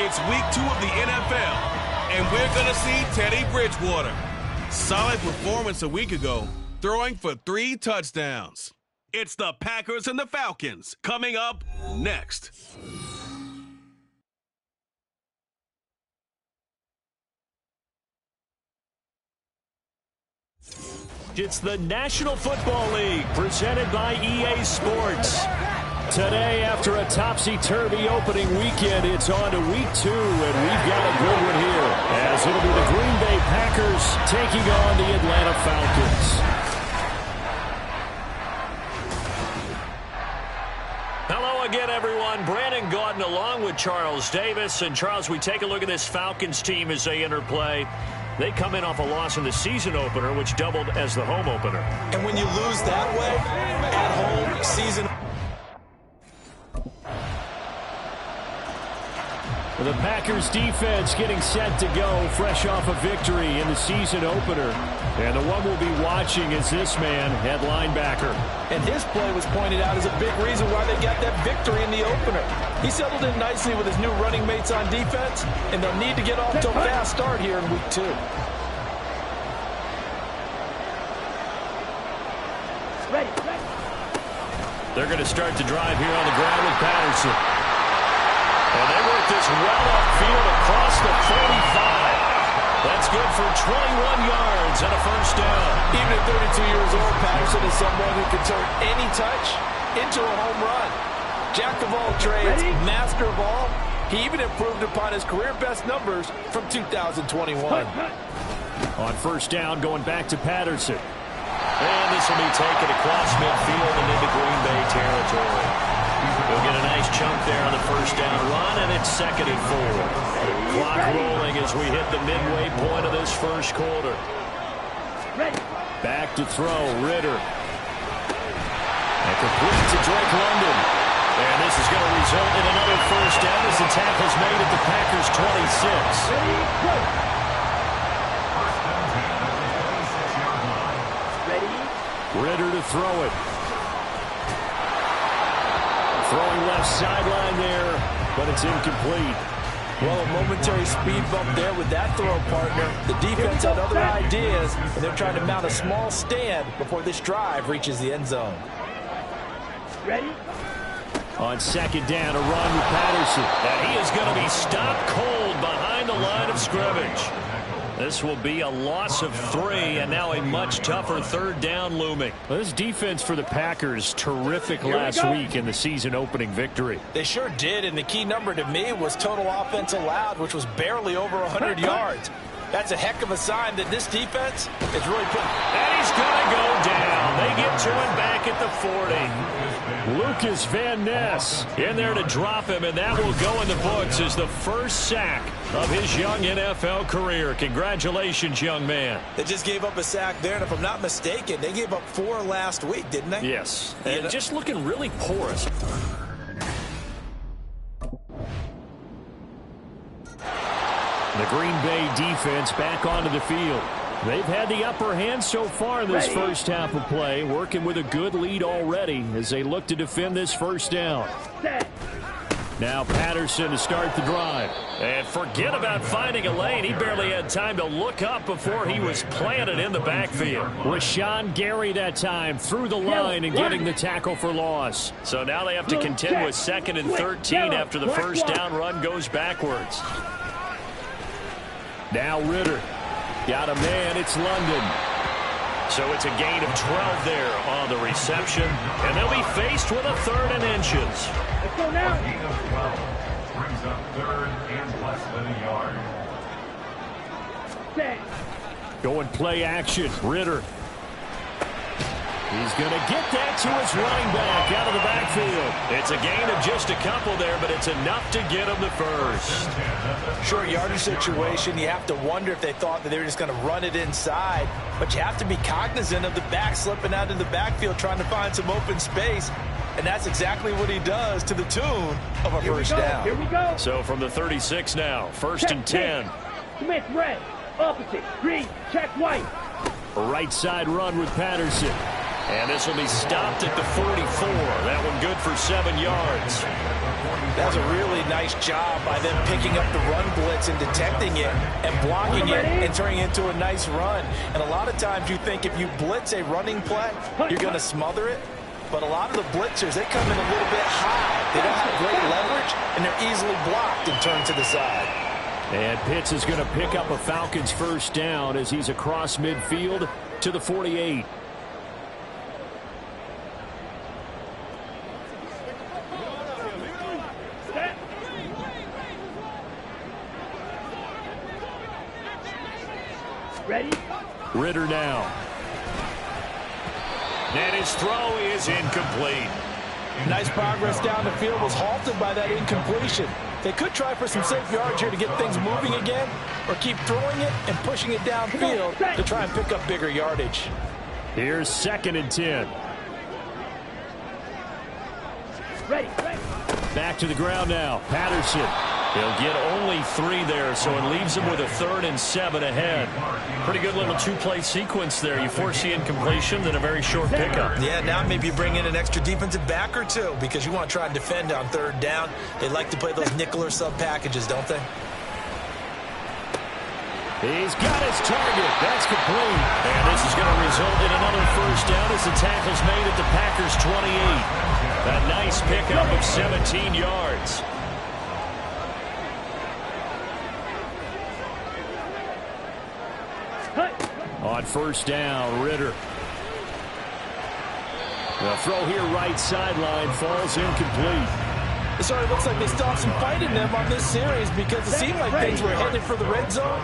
It's week 2 of the NFL, and we're going to see Teddy Bridgewater. Solid performance a week ago, throwing for 3 touchdowns. It's the Packers and the Falcons coming up next. It's the National Football League presented by EA Sports. Today, after a topsy-turvy opening weekend, it's on to week 2, and we've got a good one here, as it'll be the Green Bay Packers taking on the Atlanta Falcons. Hello again, everyone. Brandon Gaudin along with Charles Davis. And, Charles, we take a look at this Falcons team as they enter play. They come in off a loss in the season opener, which doubled as the home opener. And when you lose that way, at home, season... The Packers defense getting set to go, fresh off a victory in the season opener. And the one we'll be watching is this man at linebacker. And his play was pointed out as a big reason why they got that victory in the opener. He settled in nicely with his new running mates on defense, and they'll need to get off to a fast start here in week 2. They're going to start to drive here on the ground with Patterson. And they work this well upfield across the 45. That's good for 21 yards and a first down. Even at 32 years old, Patterson is someone who can turn any touch into a home run. Jack of all trades, master of all. He even improved upon his career-best numbers from 2021. On first down, going back to Patterson. And this will be taken across midfield and into Green Bay territory. We'll get a nice chunk there on the first down run, and it's 2nd and 4. Clock rolling as we hit the midway point of this first quarter. Back to throw, Ritter. And complete to Drake London. And this is going to result in another first down as the tackle's made at the Packers' 26. Ritter to throw it. Throwing left sideline there, but it's incomplete. Well, a momentary speed bump there with that throw, partner. The defense had other ideas, and they're trying to mount a small stand before this drive reaches the end zone. Ready? On second down, a run with Patterson. And he is going to be stopped cold behind the line of scrimmage. This will be a loss of 3, and now a much tougher third down looming. Well, this defense for the Packers, terrific last week in the season-opening victory. They sure did, and the key number to me was total offense allowed, which was barely over 100 yards. That's a heck of a sign that this defense is really putting... And he's going to go down. They get to him back at the 40. Lucas Van Ness in there to drop him, and that will go in the books as the first sack of his young NFL career. Congratulations, young man. They just gave up a sack there, and if I'm not mistaken, they gave up 4 last week, didn't they? Yes, and just looking really porous. The Green Bay defense back onto the field. They've had the upper hand so far in this first half of play, working with a good lead already as they look to defend this first down. Now Patterson to start the drive. And forget about finding a lane. He barely had time to look up before he was planted in the backfield. Rashawn Gary that time through the line and getting the tackle for loss. So now they have to contend with 2nd and 13 after the first down run goes backwards. Now Ritter. Got a man, it's London. So it's a gain of 12 there on the reception. And they'll be faced with a 3rd and inches. Let's go now. A gain of 12 brings up 3rd and less than a yard. Set. Going play action, Ritter. He's going to get that to his running back out of the backfield. It's a gain of just a couple there, but it's enough to get him the first. Short yardage situation, you have to wonder if they thought that they were just going to run it inside. But you have to be cognizant of the back slipping out of the backfield trying to find some open space. And that's exactly what he does to the tune of a first down. Here we go. So from the 36 now, 1st and 10. Smith red, opposite, green, check white. Right side run with Patterson. And this will be stopped at the 44. That one good for 7 yards. That's a really nice job by them picking up the run blitz and detecting it and blocking it and turning it into a nice run. And a lot of times you think if you blitz a running play, you're going to smother it. But a lot of the blitzers, they come in a little bit high. They don't have great leverage, and they're easily blocked and turned to the side. And Pitts is going to pick up a Falcons first down as he's across midfield to the 48. Ready? Ritter now. And his throw is incomplete. Nice progress down the field was halted by that incompletion. They could try for some safe yards here to get things moving again, or keep throwing it and pushing it downfield to try and pick up bigger yardage. Here's 2nd and 10. Ready. Back to the ground now. Patterson. He'll get only 3 there, so it leaves him with a 3rd and 7 ahead. Pretty good little 2-play sequence there. You force the incompletion, then a very short pickup. Yeah, now maybe you bring in an extra defensive back or 2 because you want to try and defend on 3rd down. They like to play those nickel or sub packages, don't they? He's got his target. That's complete. And this is going to result in another first down as the tackle's made at the Packers' 28. A nice pickup of 17 yards. On first down, Ritter. The throw here right sideline falls incomplete. It sort of looks like they still have some fight in them on this series because it seemed like things were headed for the red zone.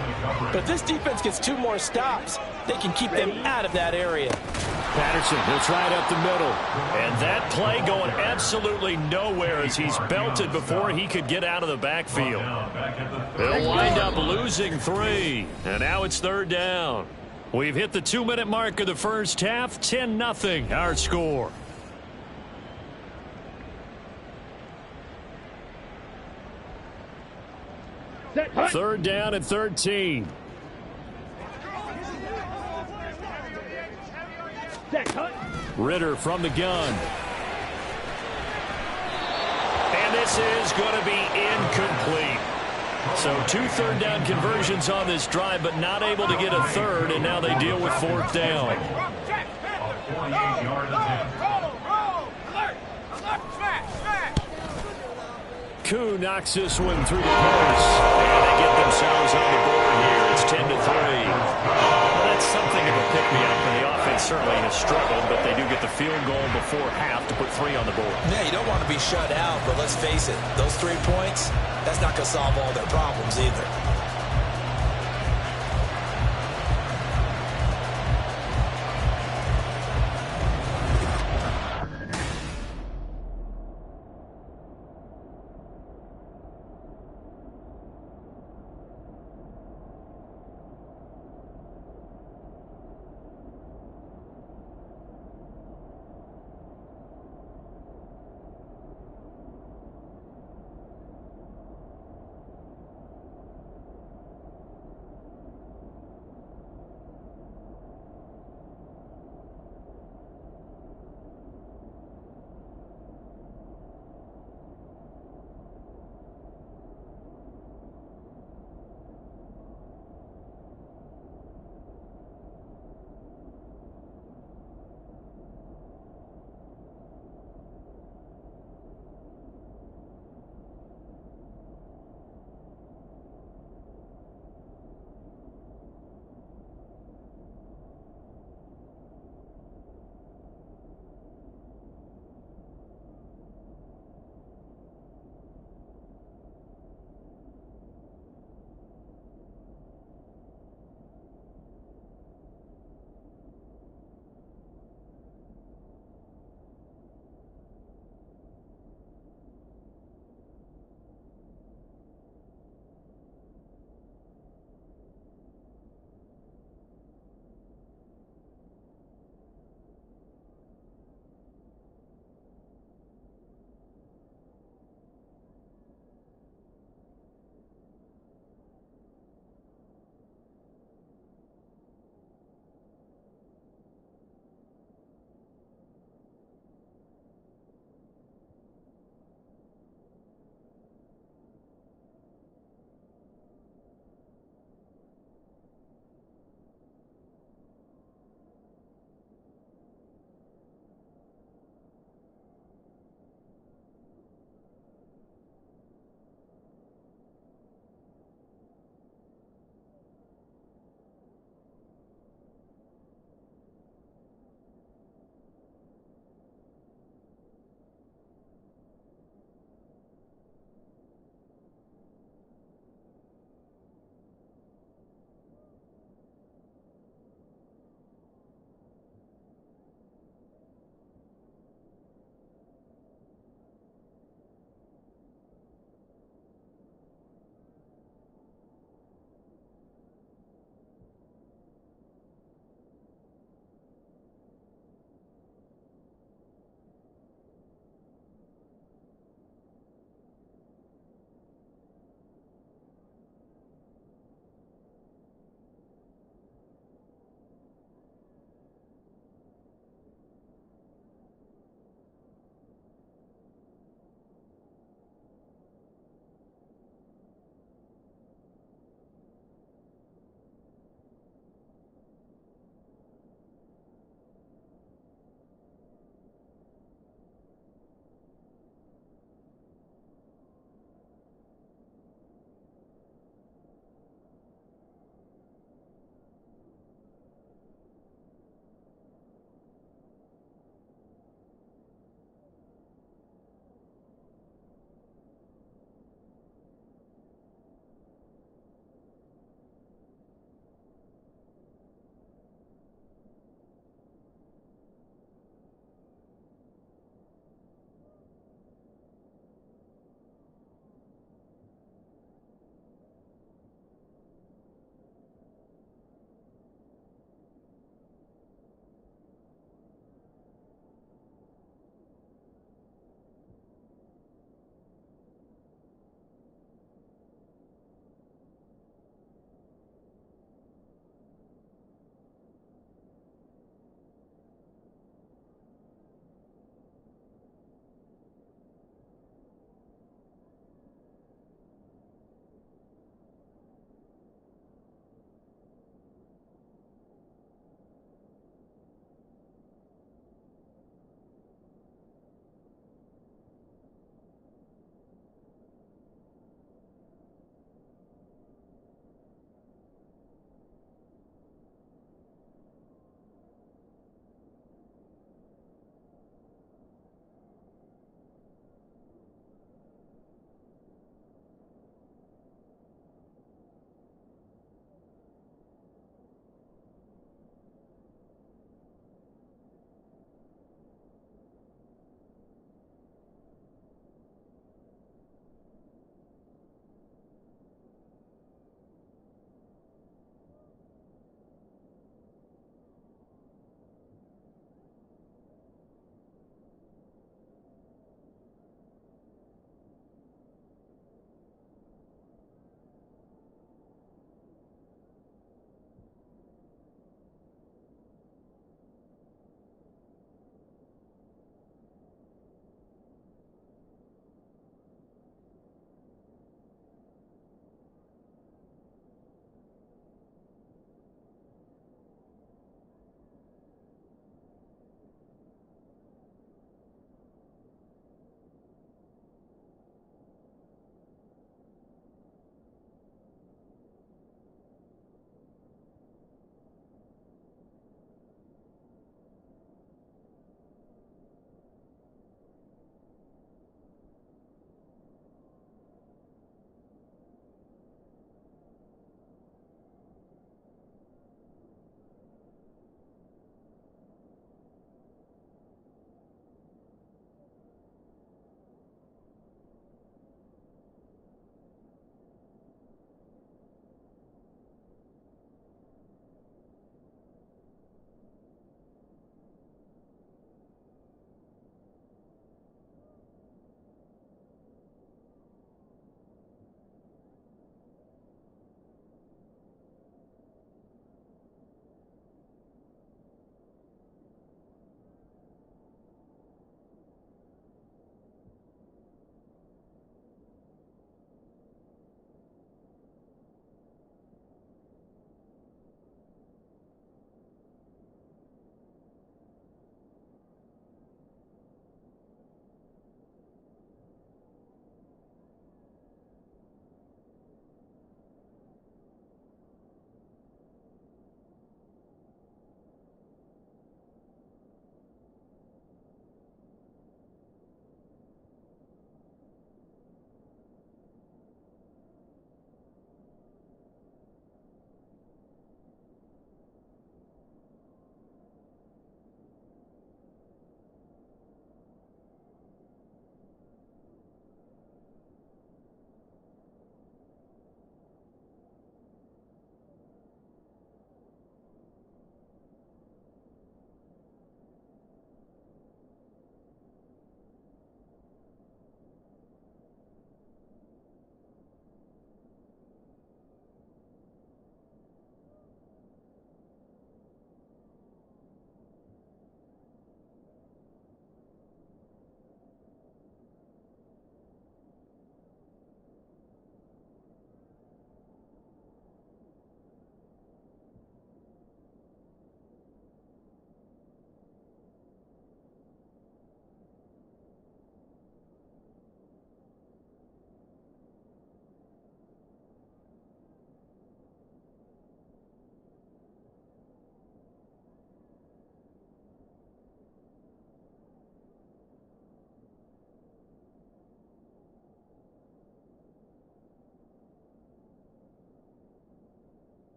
But if this defense gets 2 more stops, they can keep them out of that area. Patterson, he'll try it up the middle. And that play going absolutely nowhere as he's belted before he could get out of the backfield. They'll wind up losing 3. And now it's 3rd down. We've hit the 2-minute mark of the first half. 10-0 our score. Third down and 13. Ritter from the gun. And this is going to be incomplete. So 2 third-down conversions on this drive, but not able to get a third, and now they deal with 4th down. 48-yard attempt. Koo knocks this one through the post, and they get themselves on the board here. It's 10-3. Well, that's something of a pick-me-up, and the offense certainly has struggled, but they do get the field goal before half to put 3 on the board. Yeah, you don't want to be shut out, but let's face it, those 3 points, that's not going to solve all their problems either.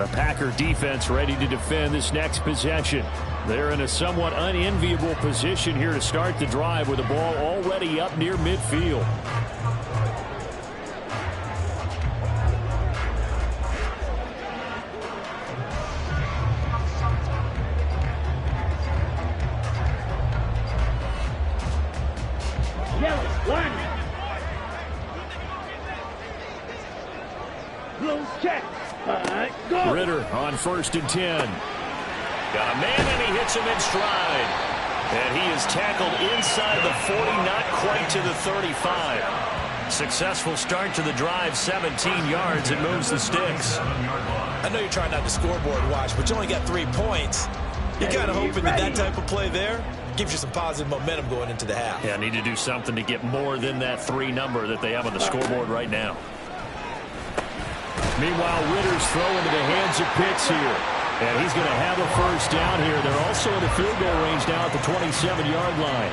A Packer defense ready to defend this next possession. They're in a somewhat unenviable position here to start the drive with the ball already up near midfield. Ritter on 1st and 10. Got a man, and he hits him in stride. And he is tackled inside the 40, not quite to the 35. Successful start to the drive, 17 yards, and moves the sticks. I know you're trying not to scoreboard watch, but you only got 3 points. You're kind of hoping that type of play there gives you some positive momentum going into the half. Yeah, need to do something to get more than that 3 number that they have on the scoreboard right now. Meanwhile, Ritter's throw into the hands of Pitts here. And he's going to have a first down here. They're also in the field goal range now at the 27-yard line.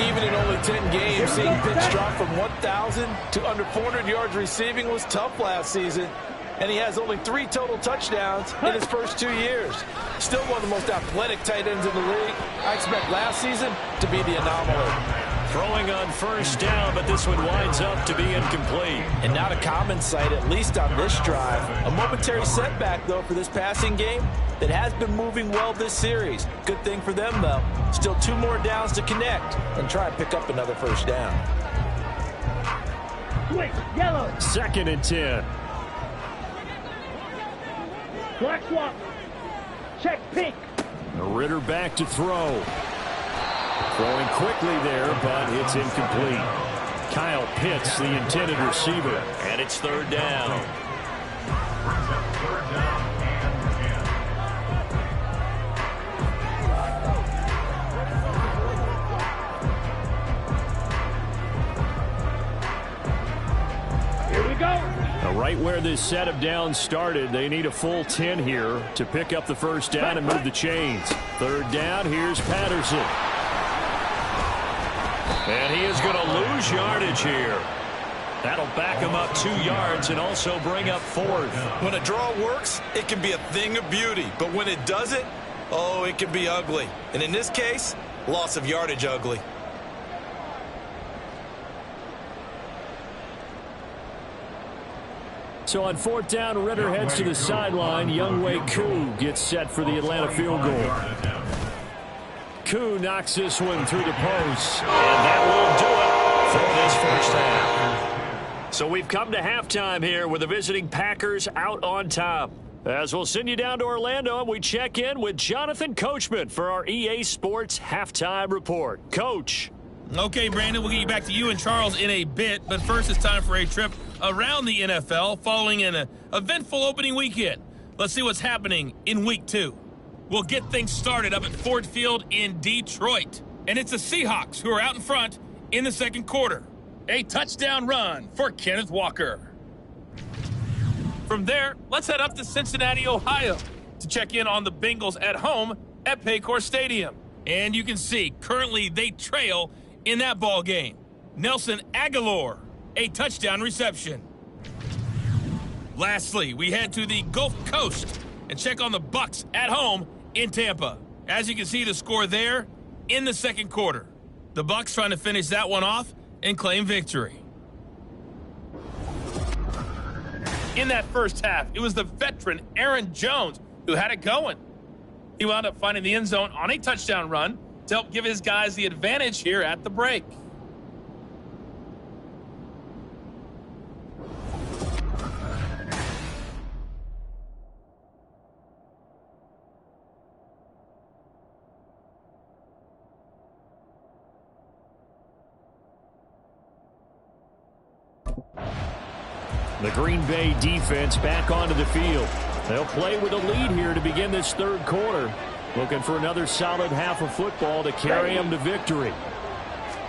Even in only 10 games, seeing Pitts drop from 1,000 to under 400 yards receiving was tough last season. And he has only 3 total touchdowns in his first 2 years. Still one of the most athletic tight ends in the league. I expect last season to be the anomaly. Throwing on first down, but this one winds up to be incomplete. And not a common sight, at least on this drive. A momentary setback, though, for this passing game that has been moving well this series. Good thing for them, though. Still 2 more downs to connect and try and pick up another first down. Switch, yellow. 2nd and 10. Black swap. Check pink. Ritter back to throw. Throwing quickly there, but it's incomplete. Kyle Pitts, the intended receiver, and it's 3rd down. Here we go. Right where this set of downs started, they need a full 10 here to pick up the first down and move the chains. 3rd down, here's Patterson. And he is going to lose yardage here. That'll back him up 2 yards and also bring up 4th. When a draw works, it can be a thing of beauty. But when it doesn't, oh, it can be ugly. And in this case, loss of yardage ugly. So on 4th down, Ritter heads to the sideline. Younghoe Koo gets set for the Atlanta field goal. Koo knocks this one through the post. And that will do it for this first half. So we've come to halftime here with the visiting Packers out on top. As we'll send you down to Orlando, and we check in with Jonathan Coachman for our EA Sports Halftime Report. Coach. Okay, Brandon, we'll get you back to you and Charles in a bit. But first, it's time for a trip around the NFL following an eventful opening weekend. Let's see what's happening in Week 2. We'll get things started up at Ford Field in Detroit. And it's the Seahawks who are out in front in the 2nd quarter. A touchdown run for Kenneth Walker. From there, let's head up to Cincinnati, Ohio to check in on the Bengals at home at Paycor Stadium. And you can see currently they trail in that ball game. Nelson Aguilar, a touchdown reception. Lastly, we head to the Gulf Coast and check on the Bucs at home in Tampa. As you can see, the score there in the 2nd quarter. The Bucs trying to finish that one off and claim victory. In that first half, it was the veteran Aaron Jones who had it going. He wound up finding the end zone on a touchdown run to help give his guys the advantage here at the break. The Green Bay defense back onto the field. They'll play with a lead here to begin this 3rd quarter. Looking for another solid half of football to carry them to victory.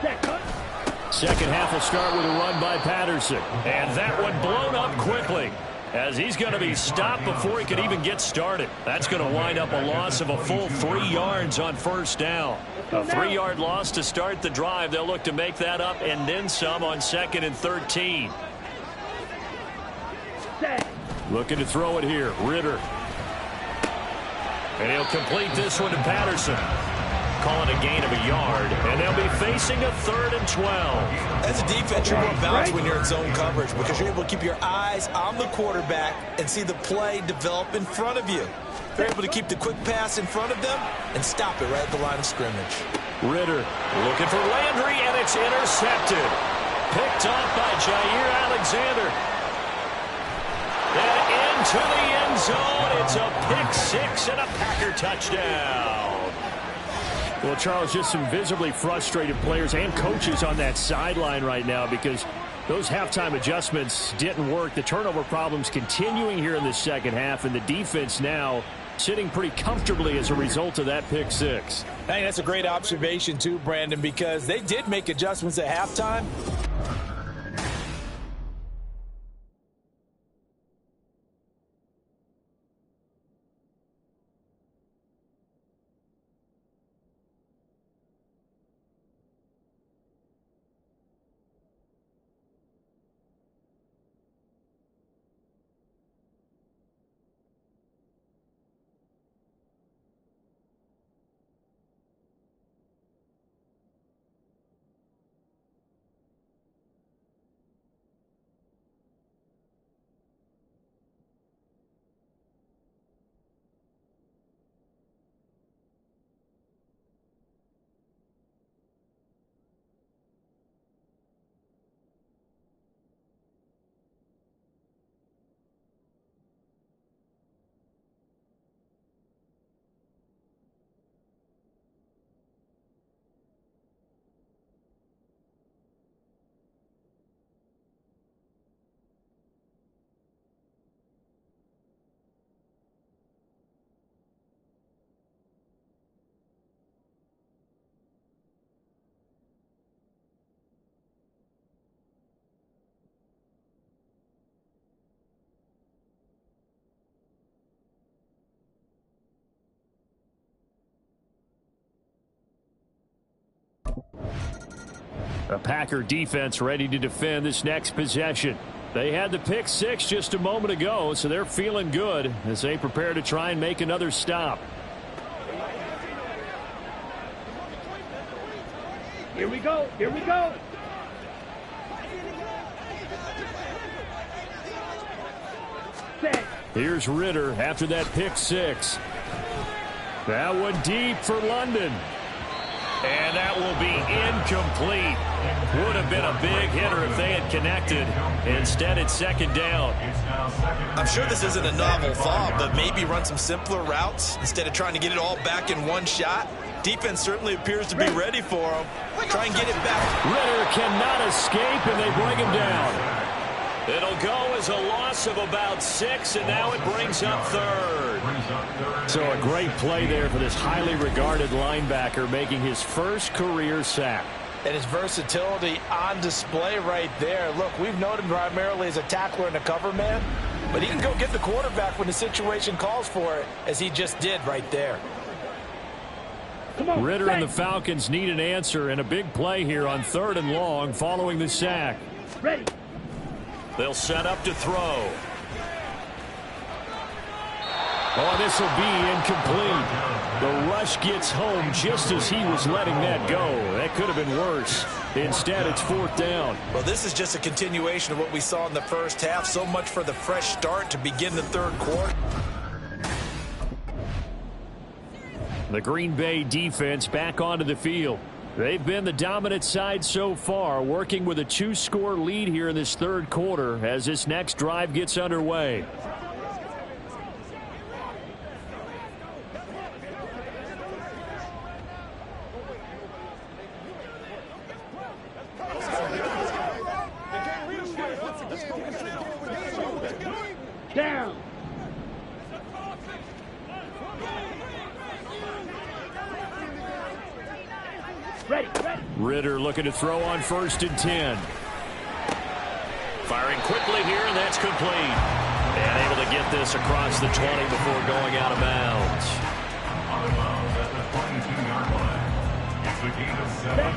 2nd half will start with a run by Patterson. And that one blown up quickly, as he's going to be stopped before he could even get started. That's going to wind up a loss of a full 3 yards on first down. A 3-yard loss to start the drive. They'll look to make that up and then some on 2nd and 13. Looking to throw it here. Ritter. And he'll complete this one to Patterson. Call it a gain of a yard, and they'll be facing a 3rd and 12. As a defense, you're more balanced when you're in zone coverage because you're able to keep your eyes on the quarterback and see the play develop in front of you. You're able to keep the quick pass in front of them and stop it right at the line of scrimmage. Ritter looking for Landry, and it's intercepted. Picked off by Jair Alexander. And into the end zone. It's a pick 6 and a Packer touchdown. Well, Charles, just some visibly frustrated players and coaches on that sideline right now because those halftime adjustments didn't work. The turnover problems continuing here in the second half, and the defense now sitting pretty comfortably as a result of that pick 6. Hey, that's a great observation too, Brandon, because they did make adjustments at halftime. The Packer defense ready to defend this next possession. They had the pick 6 just a moment ago, so they're feeling good as they prepare to try and make another stop. Here we go. Here we go. Here's Ritter after that pick 6. That one deep for London. And that will be incomplete. Would have been a big hitter if they had connected. Instead, it's second down. I'm sure this isn't a novel thought, but maybe run some simpler routes instead of trying to get it all back in one shot. Defense certainly appears to be ready for him. Try and get it back. Ritter cannot escape, and they bring him down. It'll go as a loss of about 6, and now it brings up 3rd. So a great play there for this highly regarded linebacker making his first career sack. And his versatility on display right there. Look, we've known him primarily as a tackler and a cover man, but he can go get the quarterback when the situation calls for it, as he just did right there. Ritter and the Falcons need an answer, and a big play here on 3rd and long following the sack. Ready. They'll set up to throw. Oh, this will be incomplete. The rush gets home just as he was letting that go. That could have been worse. Instead, it's 4th down. Well, this is just a continuation of what we saw in the first half. So much for the fresh start to begin the 3rd quarter. The Green Bay defense back onto the field. They've been the dominant side so far, working with a 2-score lead here in this 3rd quarter as this next drive gets underway. Down. Ready. Ritter looking to throw on 1st and 10. Firing quickly here, and that's complete. And able to get this across the 20 before going out of bounds.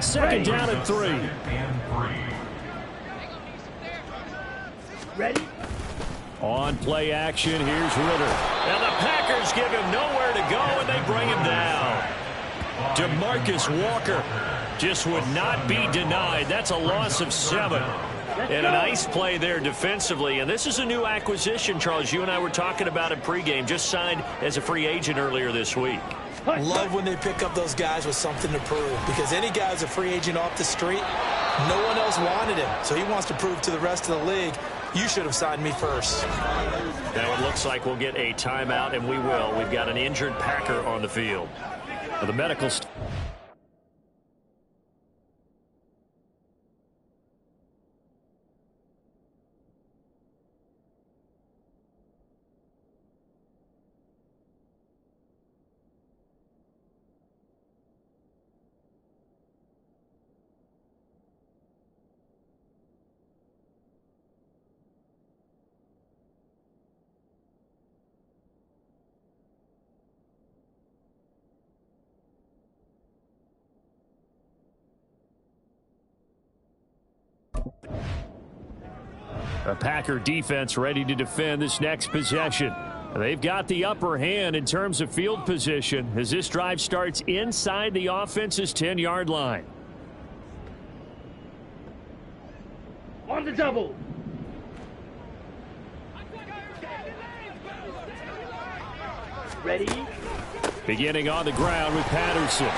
Second down and 3. Ready. On play action, here's Ritter. And the Packers give him nowhere to go, and they bring him down. DeMarcus Walker just would not be denied. That's a loss of 7. And a nice play there defensively. And this is a new acquisition, Charles. You and I were talking about it pregame. Just signed as a free agent earlier this week. Love when they pick up those guys with something to prove. Because any guy who's a free agent off the street, no one else wanted him. So he wants to prove to the rest of the league, you should have signed me first. Now it looks like we'll get a timeout, and we will. We've got an injured Packer on the field. The medical The Packer defense ready to defend this next possession. They've got the upper hand in terms of field position as this drive starts inside the offense's 10-yard line. On the double. Ready? Beginning on the ground with Patterson.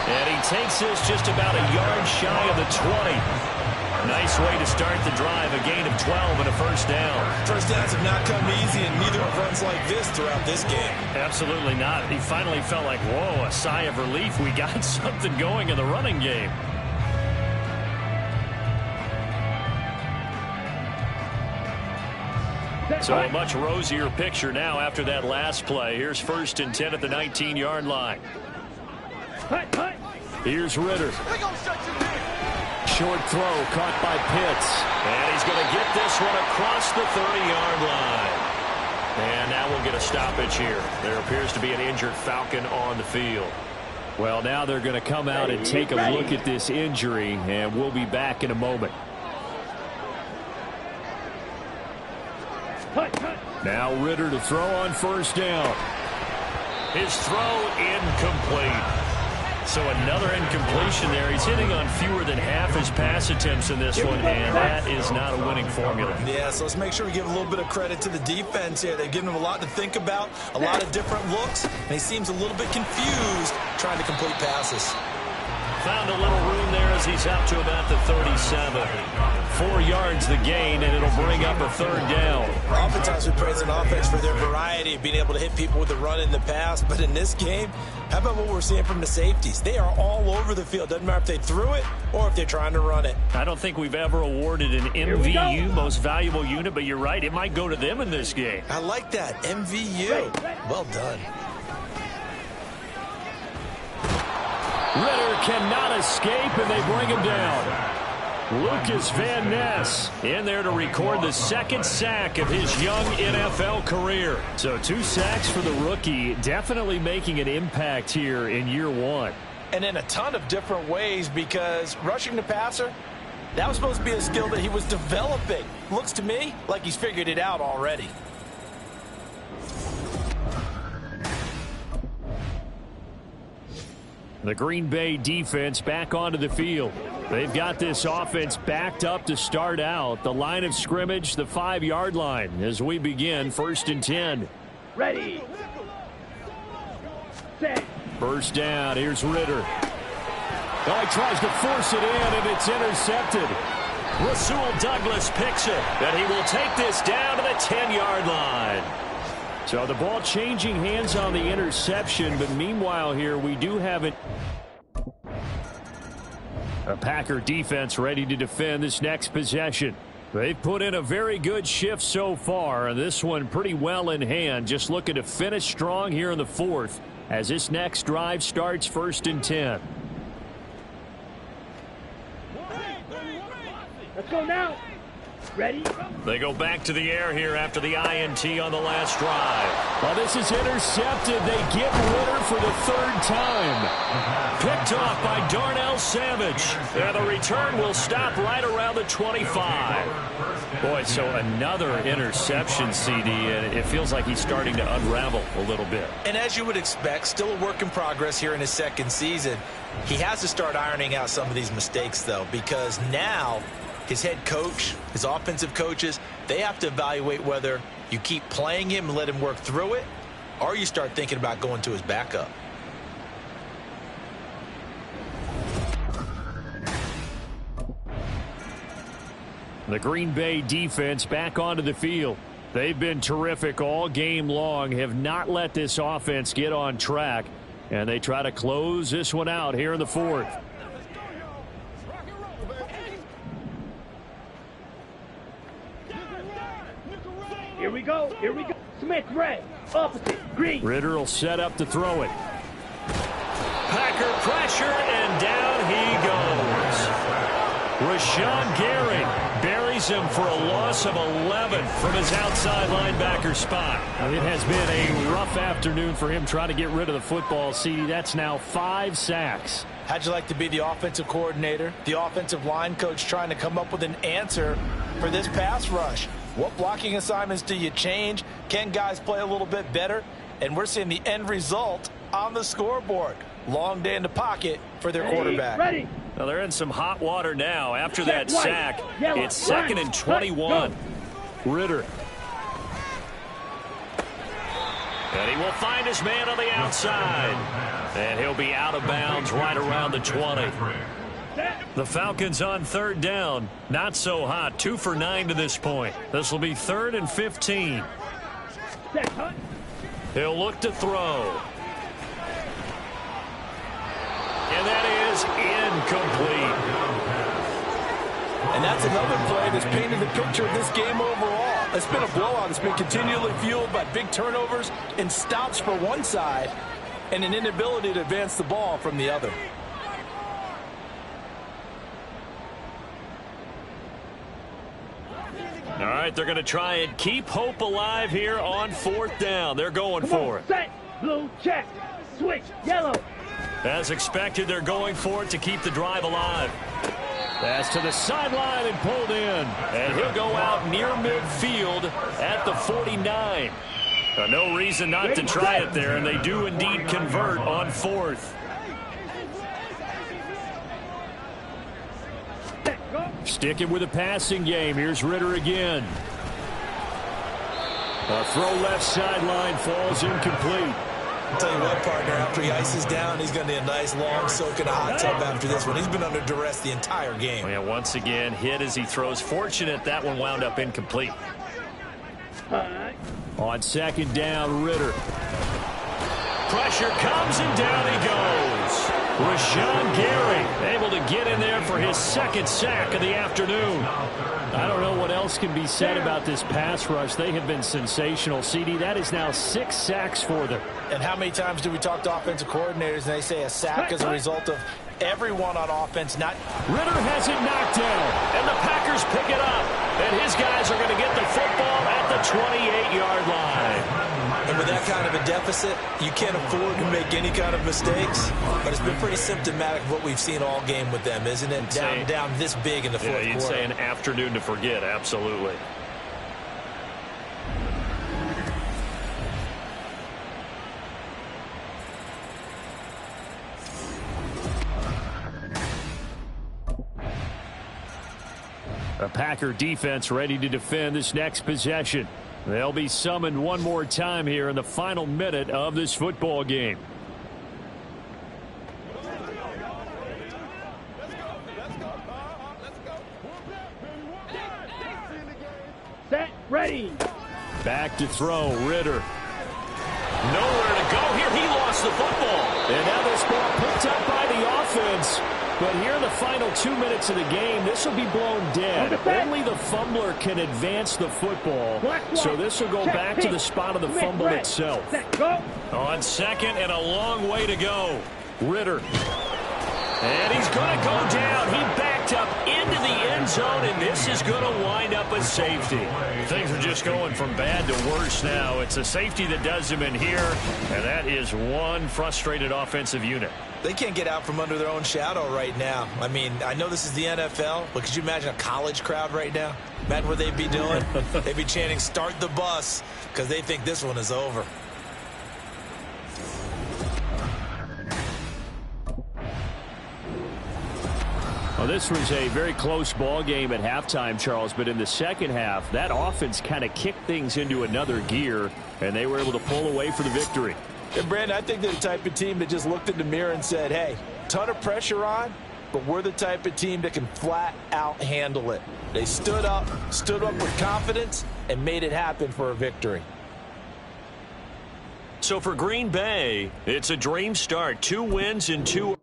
And he takes this just about a yard shy of the 20. Nice way to start the drive, a gain of 12 and a first down. First downs have not come easy, and neither have runs like this throughout this game. Absolutely not. He finally felt like, whoa, a sigh of relief. We got something going in the running game. So a much rosier picture now after that last play. Here's 1st and 10 at the 19-yard line. Here's Ritter. Short throw caught by Pitts. And he's going to get this one across the 30-yard line. And now we'll get a stoppage here. There appears to be an injured Falcon on the field. Well, now they're going to come out and take a look at this injury, and we'll be back in a moment. Now Ritter to throw on 1st down. His throw incomplete. So another incompletion there. He's hitting on fewer than half his pass attempts in this one, and that is not a winning formula. Yeah, so let's make sure we give a little bit of credit to the defense here. They've given him a lot to think about, a lot of different looks, and he seems a little bit confused trying to complete passes. Found a little room there as he's out to about the 37. 4 yards the gain, and it'll bring up a 3rd down. Oftentimes we praise an offense for their variety of being able to hit people with the run in the pass, but in this game, how about what we're seeing from the safeties? They are all over the field. Doesn't matter if they threw it or if they're trying to run it. I don't think we've ever awarded an MVU, most valuable unit, but you're right, it might go to them in this game. I like that, MVU. Well done. Ritter cannot escape, and they bring him down. Lucas Van Ness in there to record the 2nd sack of his young NFL career. So 2 sacks for the rookie, definitely making an impact here in year 1. And in a ton of different ways, because rushing the passer, that was supposed to be a skill that he was developing. Looks to me like he's figured it out already. The Green Bay defense back onto the field. They've got this offense backed up to start out. The line of scrimmage, the 5-yard line as we begin 1st and 10. Ready. Set. First down. Here's Ritter. Oh, he tries to force it in, and it's intercepted. Rasul Douglas picks it, and he will take this down to the 10-yard line. So the ball changing hands on the interception, but meanwhile here we do have it. A Packer defense ready to defend this next possession. They've put in a very good shift so far, and this one pretty well in hand. Just looking to finish strong here in the 4th as this next drive starts 1st and 10. Let's go now. Ready? They go back to the air here after the INT on the last drive. Well, this is intercepted. They get Ritter for the 3rd time. Picked off by Darnell Savage. And the return will stop right around the 25. Boy, so another interception, CD, and it feels like he's starting to unravel a little bit. And as you would expect, still a work in progress here in his second season. He has to start ironing out some of these mistakes, though, because now his head coach, his offensive coaches, they have to evaluate whether you keep playing him and let him work through it, or you start thinking about going to his backup. The Green Bay defense back onto the field. They've been terrific all game long, have not let this offense get on track, and they try to close this one out here in the fourth. Here we go. Here we go. Smith red. Opposite. Green. Ritter will set up to throw it. Packer pressure, and down he goes. Rashawn Gary buries him for a loss of 11 from his outside linebacker spot. It has been a rough afternoon for him trying to get rid of the football. CD, that's now 5 sacks. How'd you like to be the offensive coordinator, the offensive line coach trying to come up with an answer for this pass rush? What blocking assignments do you change? Can guys play a little bit better? And we're seeing the end result on the scoreboard. Long day in the pocket for their quarterback. Ready. Now they're in some hot water now after that sack. It's 2nd and 21. Ritter. And he will find his man on the outside. And he'll be out of bounds right around the 20. The Falcons on 3rd down. Not so hot. 2 for 9 to this point. This will be 3rd and 15. He'll look to throw. And that is incomplete. And that's another play that's painted the picture of this game overall. It's been a blowout. It's been continually fueled by big turnovers and stops for one side and an inability to advance the ball from the other. All right, they're going to try and keep hope alive here on 4th down. They're going for it. Set. Blue check. Switch. Yellow. As expected, they're going for it to keep the drive alive. Pass to the sideline and pulled in. And he'll go out near midfield at the 49. No reason not to try it there, and they do indeed convert on 4th. Sticking with a passing game. Here's Ritter again. A throw left sideline falls incomplete. I'll tell you what, partner, after he ices down, he's going to need a nice long soak in a hot tub after this one. He's been under duress the entire game. Yeah, once again, hit as he throws. Fortunate that one wound up incomplete. On 2nd down, Ritter. Pressure comes and down he goes. Rashawn Gary able to get in there for his 2nd sack of the afternoon. I don't know what else can be said about this pass rush. They have been sensational. CD, that is now 6 sacks for them. And how many times do we talk to offensive coordinators and they say a sack as a result of everyone on offense not... Ritter has it knocked down, and the Packers pick it up. And his guys are going to get the football at the 28-yard line. And with that kind of a deficit, you can't afford to make any kind of mistakes. But it's been pretty symptomatic of what we've seen all game with them, isn't it? Down this big in the fourth quarter. You'd say an afternoon to forget, absolutely. The Packer defense ready to defend this next possession. They'll be summoned one more time here in the final minute of this football game. Set. Ready. Back to throw. Ritter. Nowhere to go here. He lost the football. And now this ball picked up by the offense. But here in the final 2 minutes of the game, this will be blown dead. Only the fumbler can advance the football. So this will go back to the spot of the fumble itself. On 2nd and a long way to go. Ritter. And he's going to go down. He backed up into the end zone, and this is going to wind up a safety. Things are just going from bad to worse now. It's a safety that does him in here, and that is one frustrated offensive unit. They can't get out from under their own shadow right now. I mean, I know this is the NFL, but could you imagine a college crowd right now? Imagine what they'd be doing. They'd be chanting, "Start the bus," because they think this one is over. Well, this was a very close ball game at halftime, Charles, but in the second half, that offense kind of kicked things into another gear, and they were able to pull away for the victory. And Brandon, I think they're the type of team that just looked in the mirror and said, hey, ton of pressure on, but we're the type of team that can flat out handle it. They stood up with confidence, and made it happen for a victory. So for Green Bay, it's a dream start. 2 wins in 2.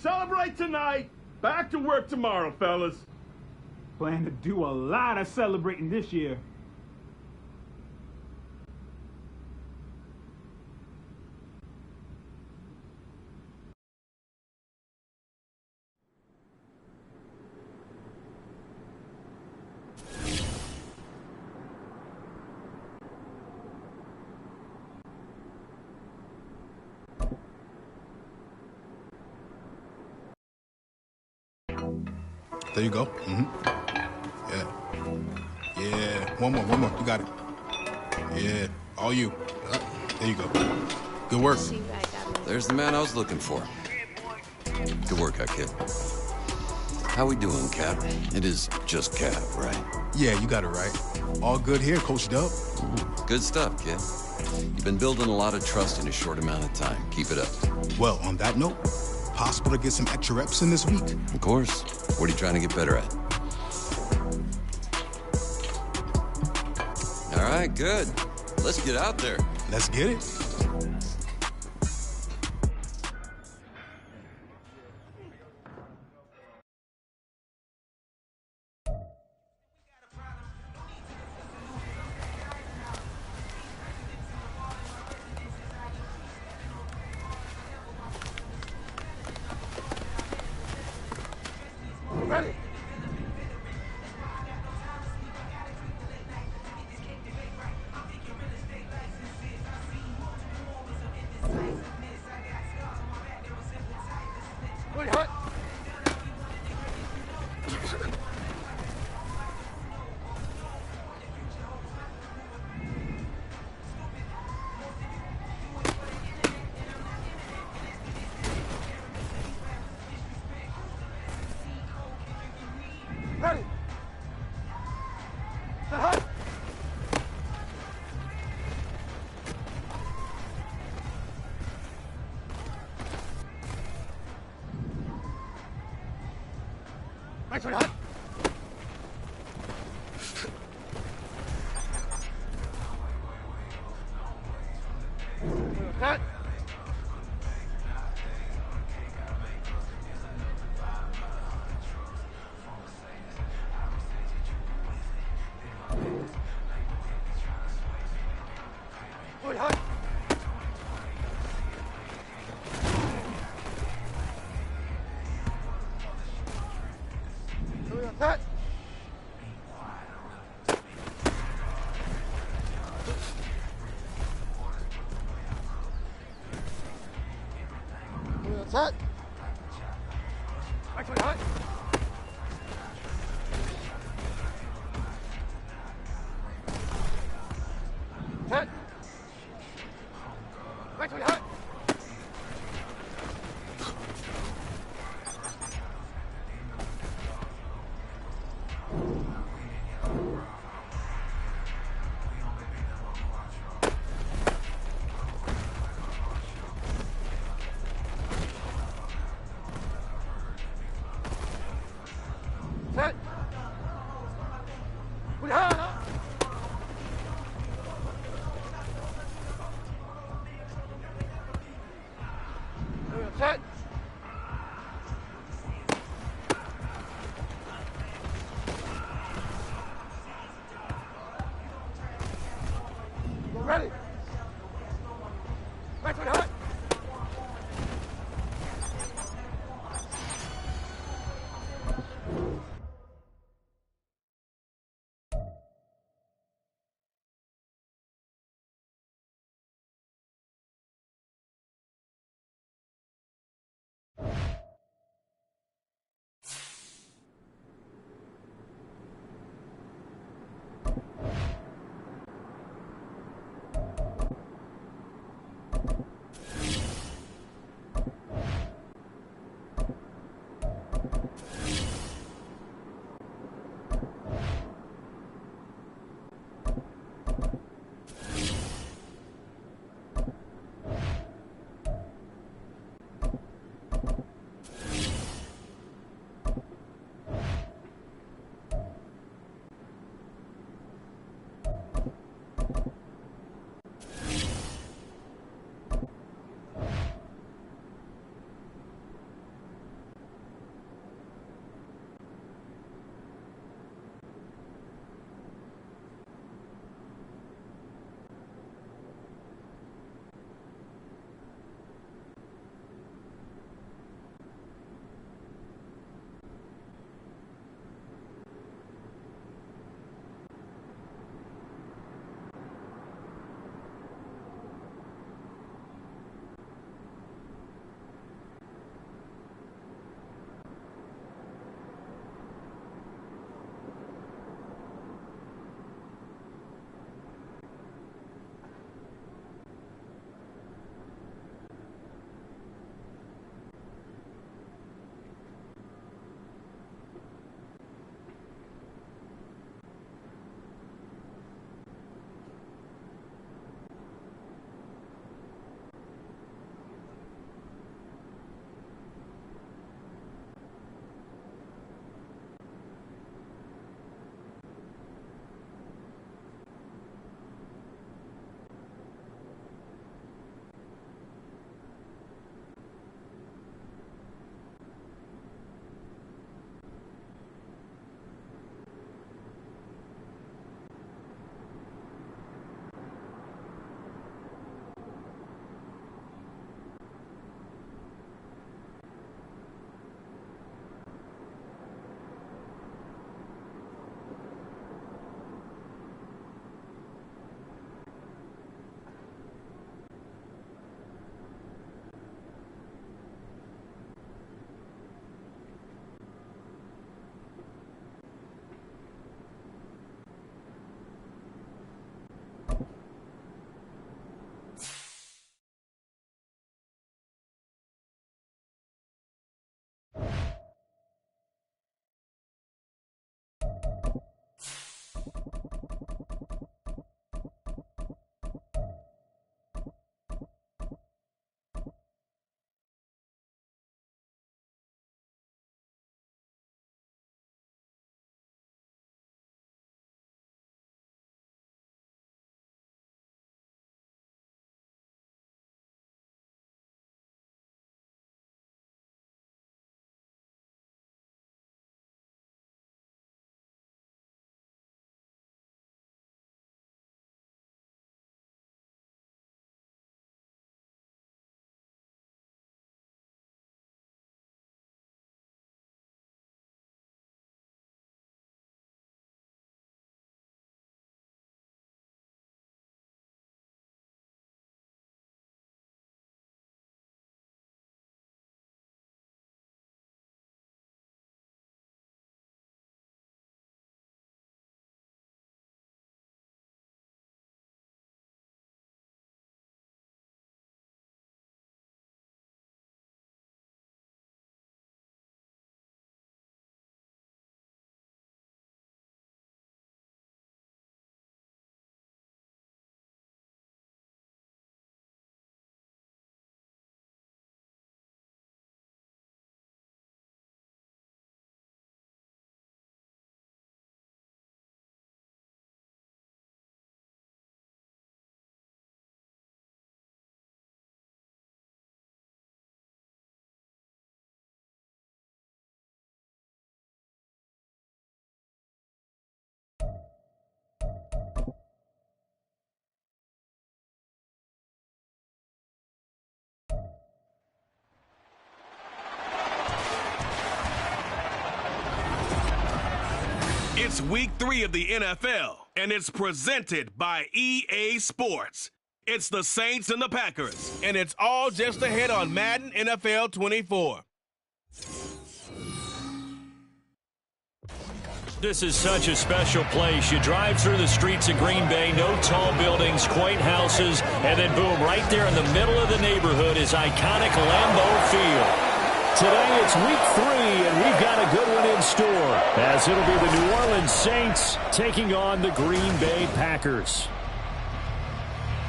Celebrate tonight. Back to work tomorrow, fellas. Plan to do a lot of celebrating this year. There you go. Yeah. One more. You got it. Yeah. All you. There you go. Good work. There's the man I was looking for. Good work, kid. How we doing, Cap? It is just Cap, right? Yeah, you got it right. All good here, Coach Dub. Good stuff, kid. You've been building a lot of trust in a short amount of time. Keep it up. Well, on that note, possible to get some extra reps in this week? Of course. What are you trying to get better at? All right, good. Let's get out there. Let's get it. Ready. Ready. Hut. Nice one, Hut. Hut. Set. Set. Set. Set. Ready. Back to the hut. It's week 3 of the NFL, and it's presented by EA Sports. It's the Saints and the Packers, and it's all just ahead on Madden NFL 24. This is such a special place. You drive through the streets of Green Bay, no tall buildings, quaint houses, and then boom, right there in the middle of the neighborhood is iconic Lambeau Field. Today it's week 3, and we've got a good one in store, as it'll be the New Orleans Saints taking on the Green Bay Packers.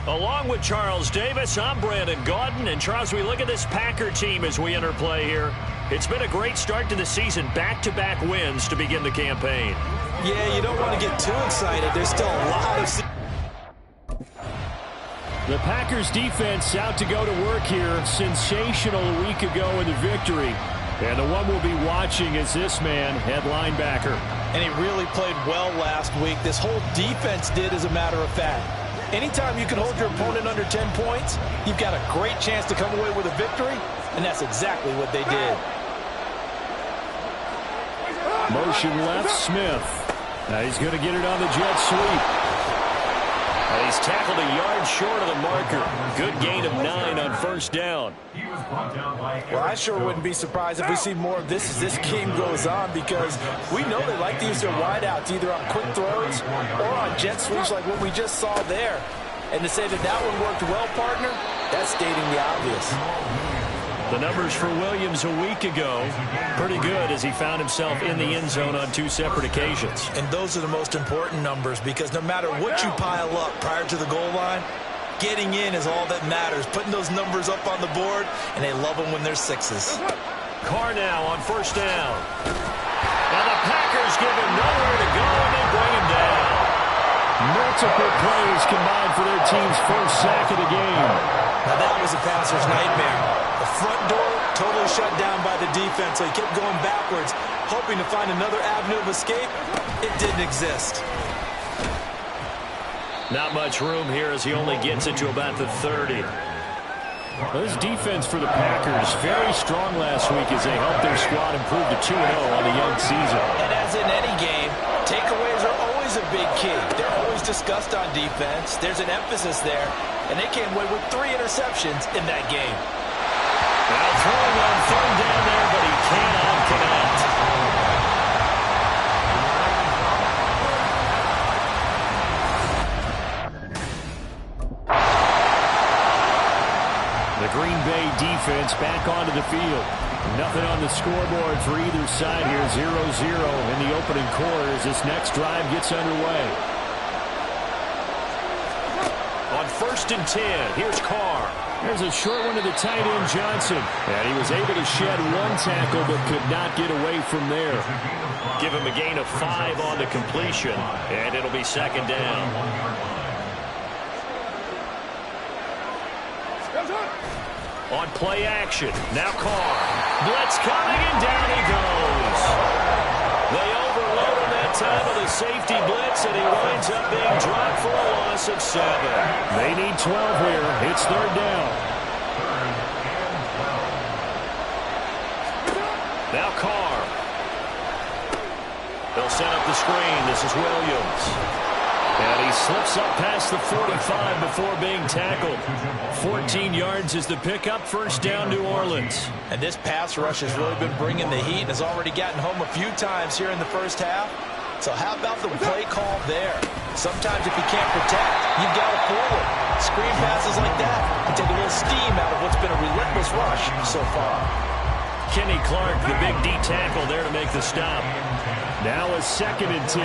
Along with Charles Davis, I'm Brandon Gaudin. And Charles, we look at this Packer team as we enter play here. It's been a great start to the season, back-to-back wins to begin the campaign. Yeah, you don't want to get too excited. There's still a lot of... The Packers defense out to go to work here. Sensational a week ago in the victory. And the one we'll be watching is this man, head linebacker. And he really played well last week. This whole defense did, as a matter of fact. Anytime you can hold your opponent under 10 points, you've got a great chance to come away with a victory, and that's exactly what they did. Motion left, Smith. Now he's going to get it on the jet sweep. And he's tackled a yard short of the marker. Good gain of 9 on first down. Well, I sure wouldn't be surprised if we see more of this as this game goes on, because we know they like to use their wideouts either on quick throws or on jet sweeps like what we just saw there. And to say that that one worked well, partner, that's stating the obvious. The numbers for Williams a week ago, pretty good as he found himself in the end zone on 2 separate occasions. And those are the most important numbers, because no matter what you pile up prior to the goal line, getting in is all that matters. Putting those numbers up on the board, and they love them when they're 6s. Carr now on first down. Now the Packers give him nowhere to go, and they bring him down. Multiple plays combined for their team's first sack of the game. Now that was a passer's nightmare. The front door totally shut down by the defense, so he kept going backwards, hoping to find another avenue of escape. It didn't exist. Not much room here as he only gets it to about the 30. This defense for the Packers, very strong last week as they helped their squad improve to 2-0 on the young season. And as in any game, takeaways are always a big key. They're always discussed on defense. There's an emphasis there, and they came away with 3 interceptions in that game. Now throwing on third down there, but he cannot connect. The Green Bay defense back onto the field. Nothing on the scoreboard for either side here. 0-0 in the opening quarter as this next drive gets underway. On first and 10, here's Carr. There's a short one to the tight end, Johnson. And he was able to shed 1 tackle but could not get away from there. Give him a gain of 5 on the completion, and it'll be second down. On play action, now Carr. Blitz coming, and down he goes. They overload him that time with a safety blitz, and he winds up being dropped for a loss of 7. They need 12 here. It's third down. Now Carr. They'll set up the screen. This is Williams. And he slips up past the 45 before being tackled. 14 yards is the pickup. First down, New Orleans. And this pass rush has really been bringing the heat and has already gotten home a few times here in the first half. So how about the play call there? Sometimes if you can't protect, you've got to forward. Screen passes like that can take a little steam out of what's been a relentless rush so far. Kenny Clark, the big D tackle there to make the stop. Now a second and 10.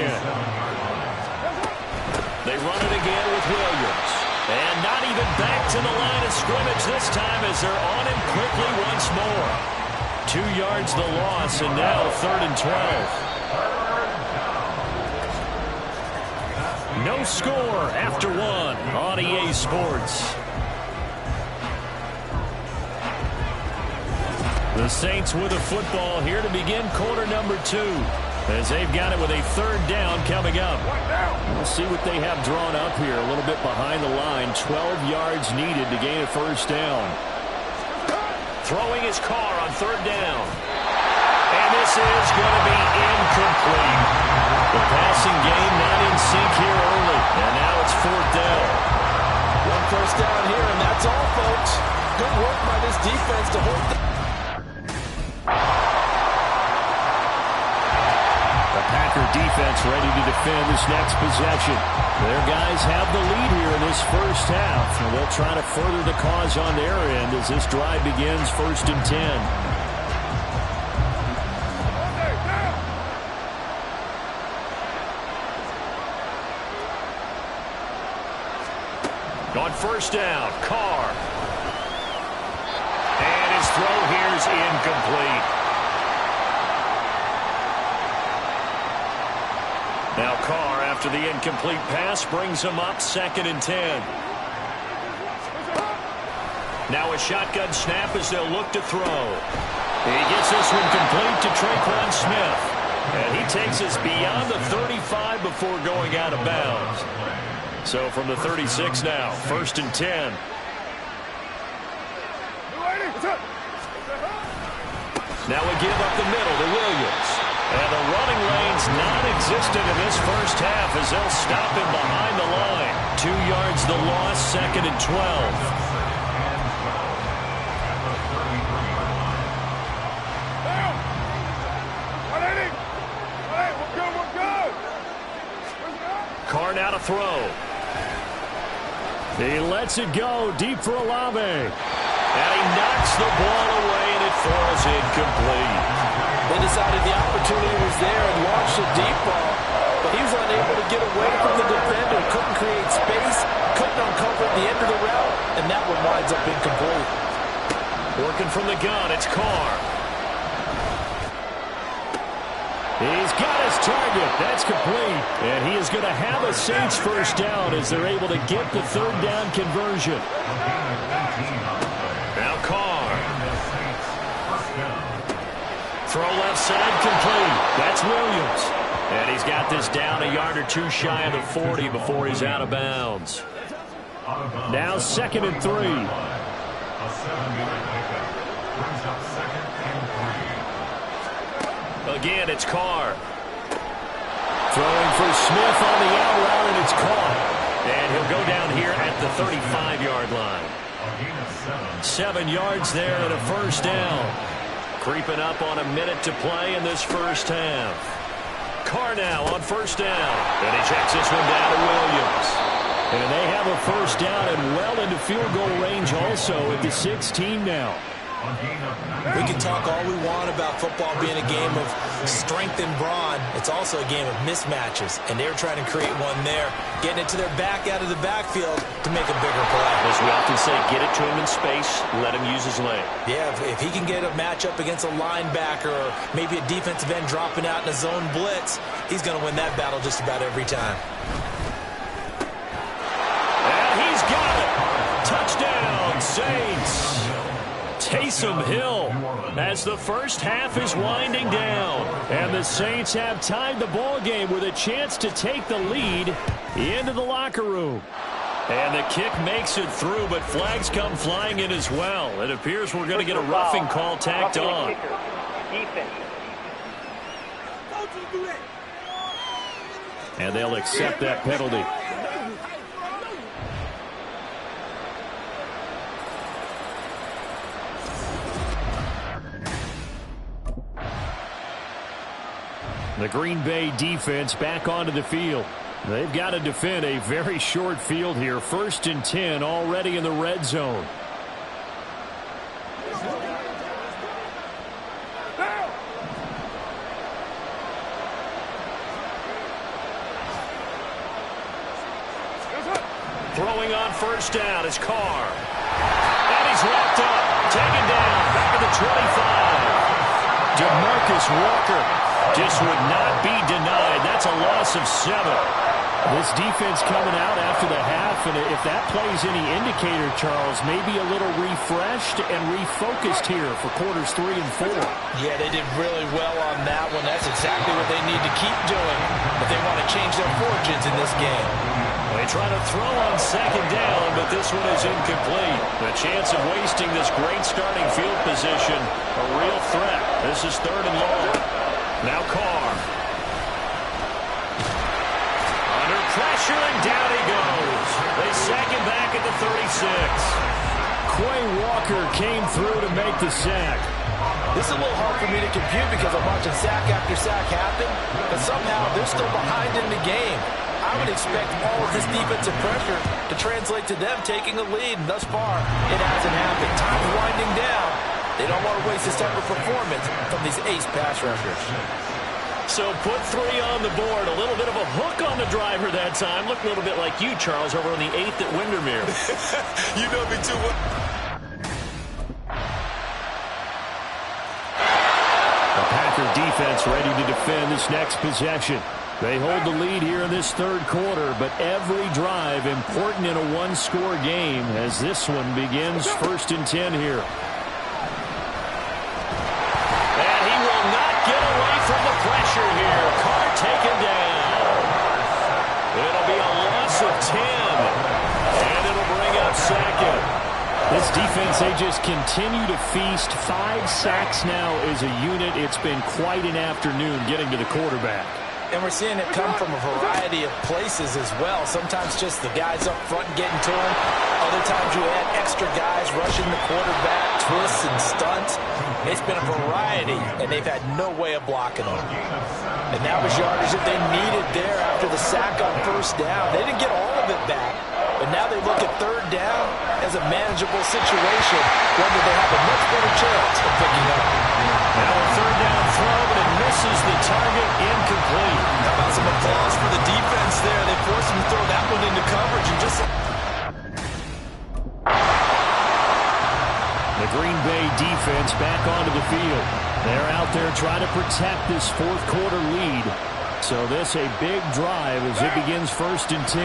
They run it again with Williams. And not even back to the line of scrimmage this time as they're on him quickly once more. 2 yards the loss, and now third and 12. No score after 1 on EA Sports. The Saints with a football here to begin quarter number 2. As they've got it with a third down coming up. We'll see what they have drawn up here. A little bit behind the line. 12 yards needed to gain a first down. Throwing his Carr on third down. And this is going to be incomplete. The passing game not in sync here early, and now it's 4th down. One first down here, and that's all, folks. Good work by this defense to hold The Packer defense ready to defend this next possession. Their guys have the lead here in this first half, and they'll try to further the cause on their end as this drive begins 1st and 10. On 1st down, Carr. And his throw here is incomplete. Now Carr, after the incomplete pass, brings him up 2nd and 10. Now a shotgun snap as they'll look to throw. He gets this one complete to Traquan Smith. And he takes us beyond the 35 before going out of bounds. So from the 36 now, 1st and 10. Now we give up the middle to Williams. And the running lane's non-existent in this first half as they'll stop him behind the line. 2 yards the loss, 2nd and 12. Carr now to throw. He lets it go deep for Olave. And he knocks the ball away, and it falls incomplete. They decided the opportunity was there and launched a deep ball, but he was unable to get away from the defender. Couldn't create space, couldn't uncover the end of the route, and that one winds up incomplete. Working from the gun, it's Carr. He's got his target. That's complete. And he is going to have a Saints first down as they're able to get the 3rd down conversion. Now Carr. Throw left side complete. That's Williams. And he's got this down a yard or 2 shy of the 40 before he's out of bounds. Now 2nd and 3. A 7-yard pickup brings up 2nd and 3. Again, it's Carr. Throwing for Smith on the out route, and it's caught. And he'll go down here at the 35-yard line. 7 yards there and a first down. Creeping up on a minute to play in this first half. Carr now on 1st down. And he checks this one down to Williams. And they have a first down and well into field goal range also at the 16 now. We can talk all we want about football being a game of strength and brawn. It's also a game of mismatches, and they're trying to create one there, getting it to their back out of the backfield to make a bigger play. As we often say, get it to him in space, let him use his leg. Yeah, if he can get a matchup against a linebacker or maybe a defensive end dropping out in a zone blitz, he's going to win that battle just about every time. And he's got it. Touchdown, Saints. Taysom Hill as the first half is winding down. And the Saints have tied the ball game with a chance to take the lead into the locker room. And the kick makes it through, but flags come flying in as well. It appears we're going to get a roughing call tacked on. And they'll accept that penalty. The Green Bay defense back onto the field. They've got to defend a very short field here. 1st and 10 already in the red zone. Throwing on 1st down is Carr. And he's wrapped up. Taken down. Back to the 25. DeMarcus Walker just would not be denied. That's a loss of 7. This defense coming out after the half, and if that plays any indicator, Charles, maybe a little refreshed and refocused here for quarters 3 and 4. Yeah, they did really well on that one. That's exactly what they need to keep doing if they want to change their fortunes in this game. They try to throw on 2nd down, but this one is incomplete. The chance of wasting this great starting field position, a real threat. This is 3rd and long. Now Carr. pressure, and down he goes. They sack him back at the 36. Quay Walker came through to make the sack. This is a little hard for me to compute because I'm watching sack after sack happen, but somehow they're still behind in the game. I would expect all of this defensive pressure to translate to them taking a lead, and thus far, it hasn't happened. Time's winding down. They don't want to waste this type of performance from these ace pass rushers. So put 3 on the board. A little bit of a hook on the driver that time. Looked a little bit like you, Charles, over on the 8th at Windermere. You know me too well. The Packer defense ready to defend this next possession. They hold the lead here in this third quarter, but every drive important in a one-score game as this one begins 1st and 10 here. And he will not get away from the pressure here. Carr taken down. It'll be a loss of 10, and it'll bring up 2nd. This defense, they just continue to feast. 5 sacks now as a unit. It's been quite an afternoon getting to the quarterback. And we're seeing it come from a variety of places as well. Sometimes just the guys up front getting to him. Other times you add extra guys rushing the quarterback, twists and stunts. It's been a variety, and they've had no way of blocking them. And that was yardage that they needed there after the sack on 1st down. They didn't get all of it back, but now they look at 3rd down as a manageable situation, one that they have a much better chance of picking up. Now a 3rd down throw, but it misses the target, incomplete. How about some applause for the defense there? They forced him to throw that one into coverage and just... The Green Bay defense back onto the field. They're out there trying to protect this 4th quarter lead. So this a big drive as it begins 1st and 10.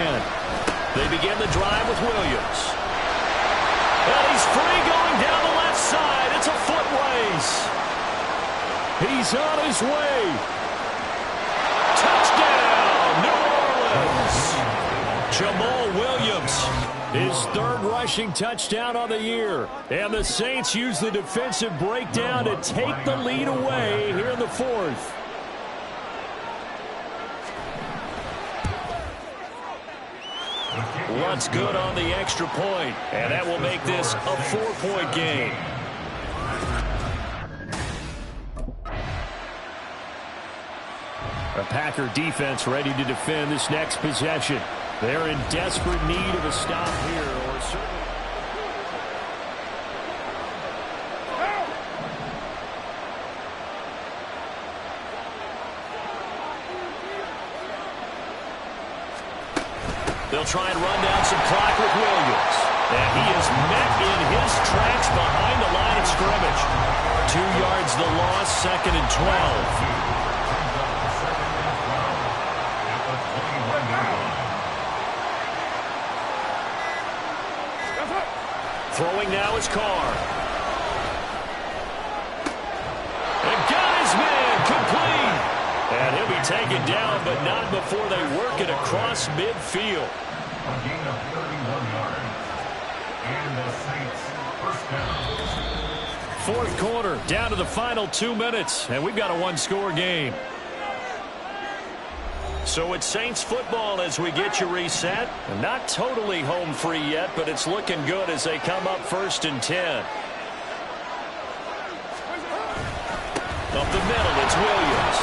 They begin the drive with Williams. And he's free going down the left side. It's a foot race. He's on his way. Touchdown, New Orleans. Jamal Williams, his 3rd rushing touchdown on the year. And the Saints use the defensive breakdown to take the lead away here in the 4th. What's good on the extra point, and that will make this a 4-point game. The Packer defense ready to defend this next possession. They're in desperate need of a stop here, or certainly... They'll try and run down some clock with Williams. And he is met in his tracks behind the line of scrimmage. 2 yards the loss, 2nd and 12. Throwing now is Carr. And got his man complete. And he'll be taken down, but not before they work it across midfield. A gain of 31 yards. And the Saints 1st down. 4th quarter, down to the final 2 minutes, and we've got a 1-score game. So it's Saints football as we get you reset. Not totally home free yet, but it's looking good as they come up 1st and 10. Up the middle, it's Williams.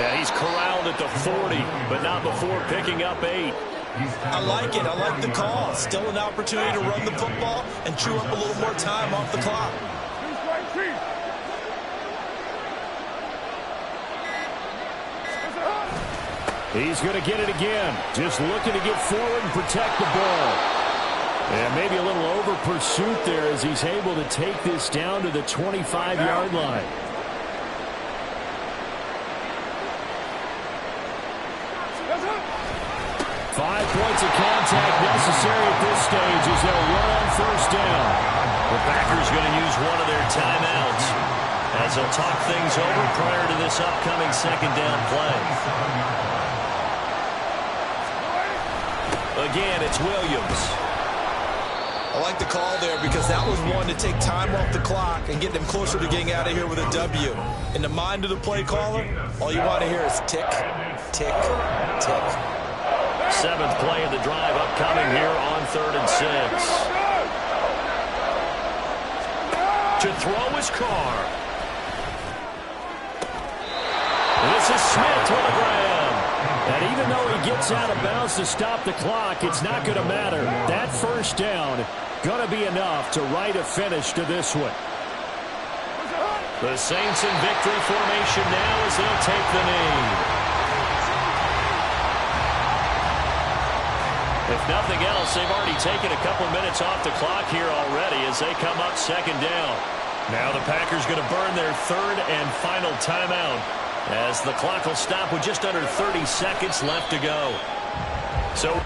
And he's corralled at the 40, but not before picking up 8. I like it. I like the call. Still an opportunity to run the football and chew up a little more time off the clock. He's going to get it again. Just looking to get forward and protect the ball. And maybe a little over pursuit there as he's able to take this down to the 25-yard line. Five points of contact necessary at this stage as they'll run on 1st down. The Packers going to use one of their timeouts as they'll talk things over prior to this upcoming 2nd down play. Again, it's Williams. I like the call there because that was one to take time off the clock and get them closer to getting out of here with a W. In the mind of the play caller, all you want to hear is tick, tick, tick. 7th play of the drive upcoming here on 3rd and 6. To throw is Carr. This is Smith with a grab. And even though he gets out of bounds to stop the clock, it's not going to matter. That first down going to be enough to write a finish to this one. The Saints in victory formation now as they'll take the knee. If nothing else, they've already taken a couple minutes off the clock here already as they come up 2nd down. Now the Packers going to burn their 3rd and final timeout as the clock will stop with just under 30 seconds left to go. So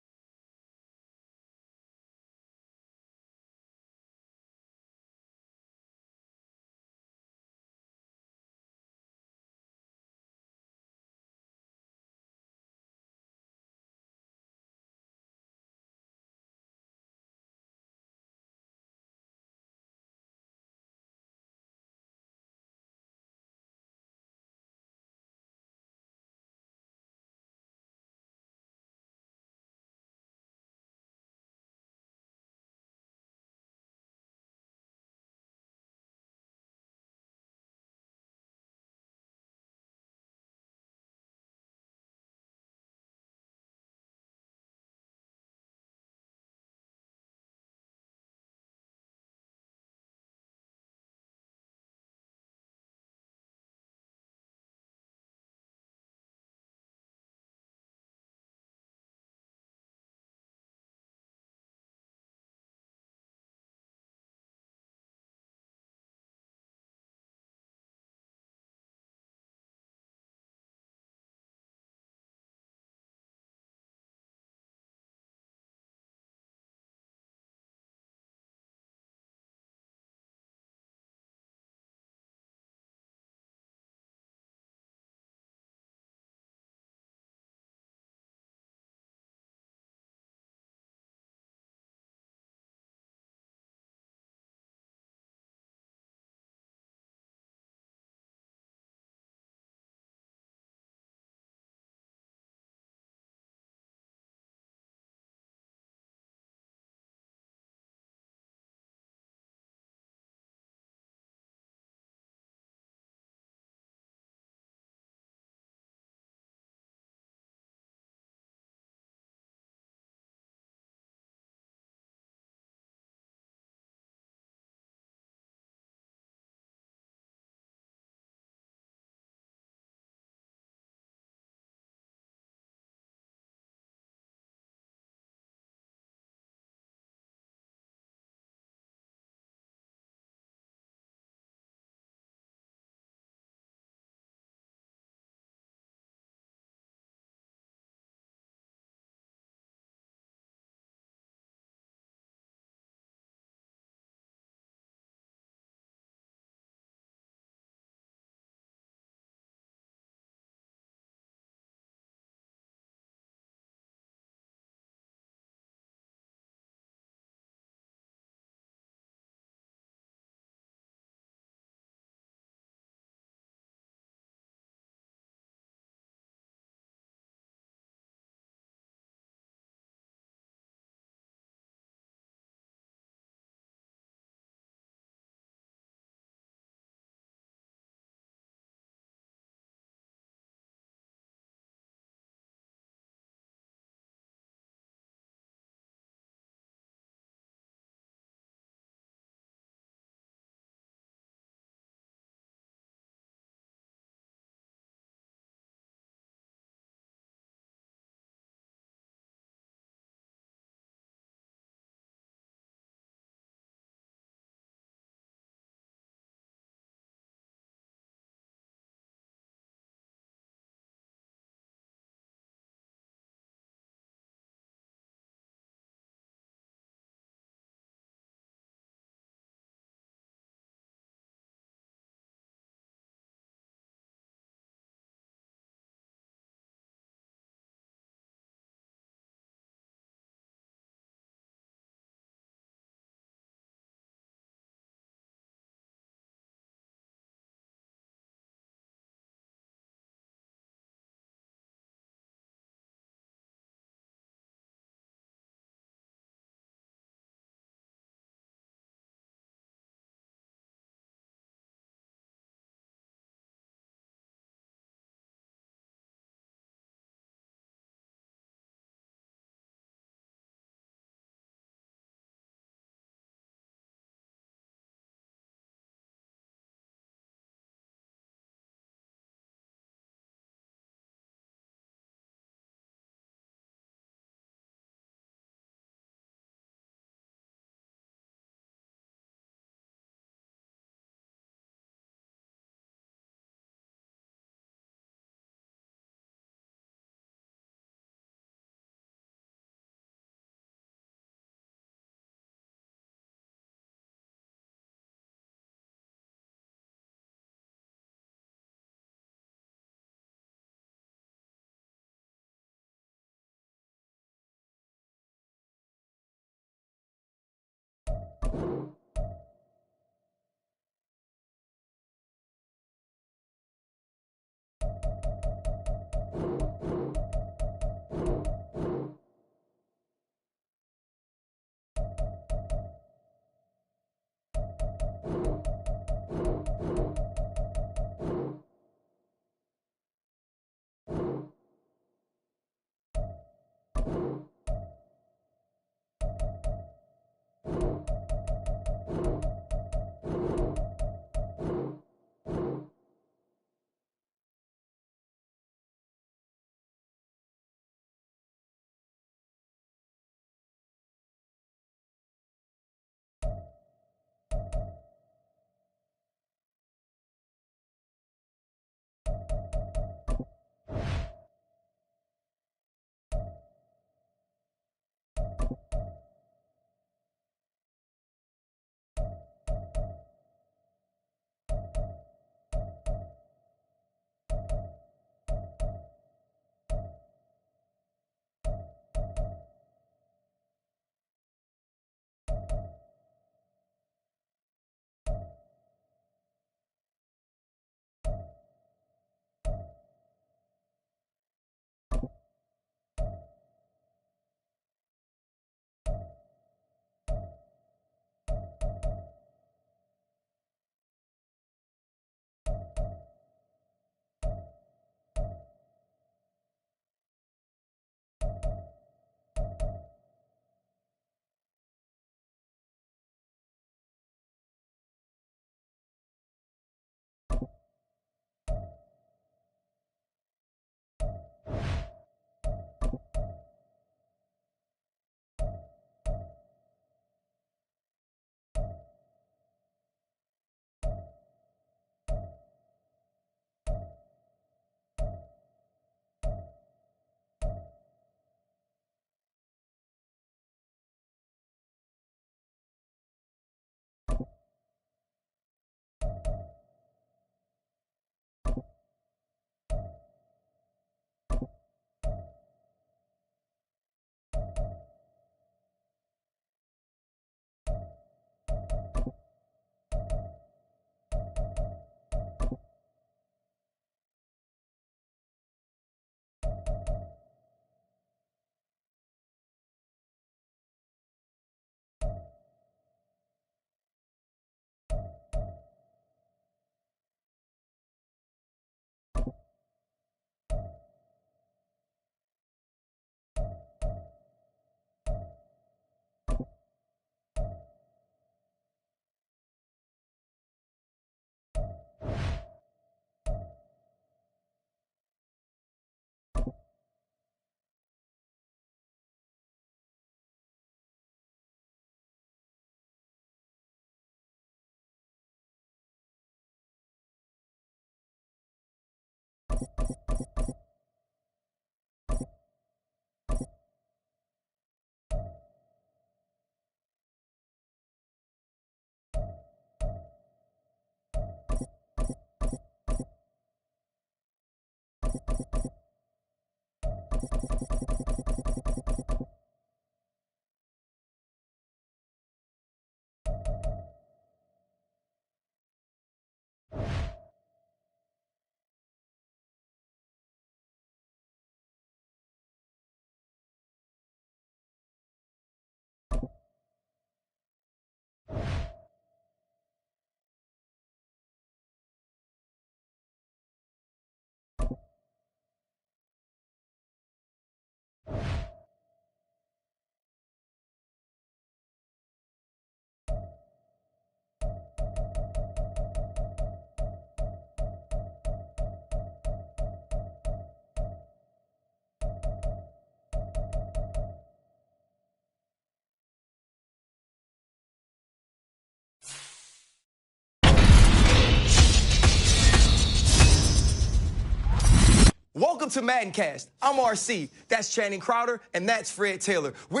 Welcome to Maddencast. I'm RC. That's Channing Crowder, and that's Fred Taylor. We're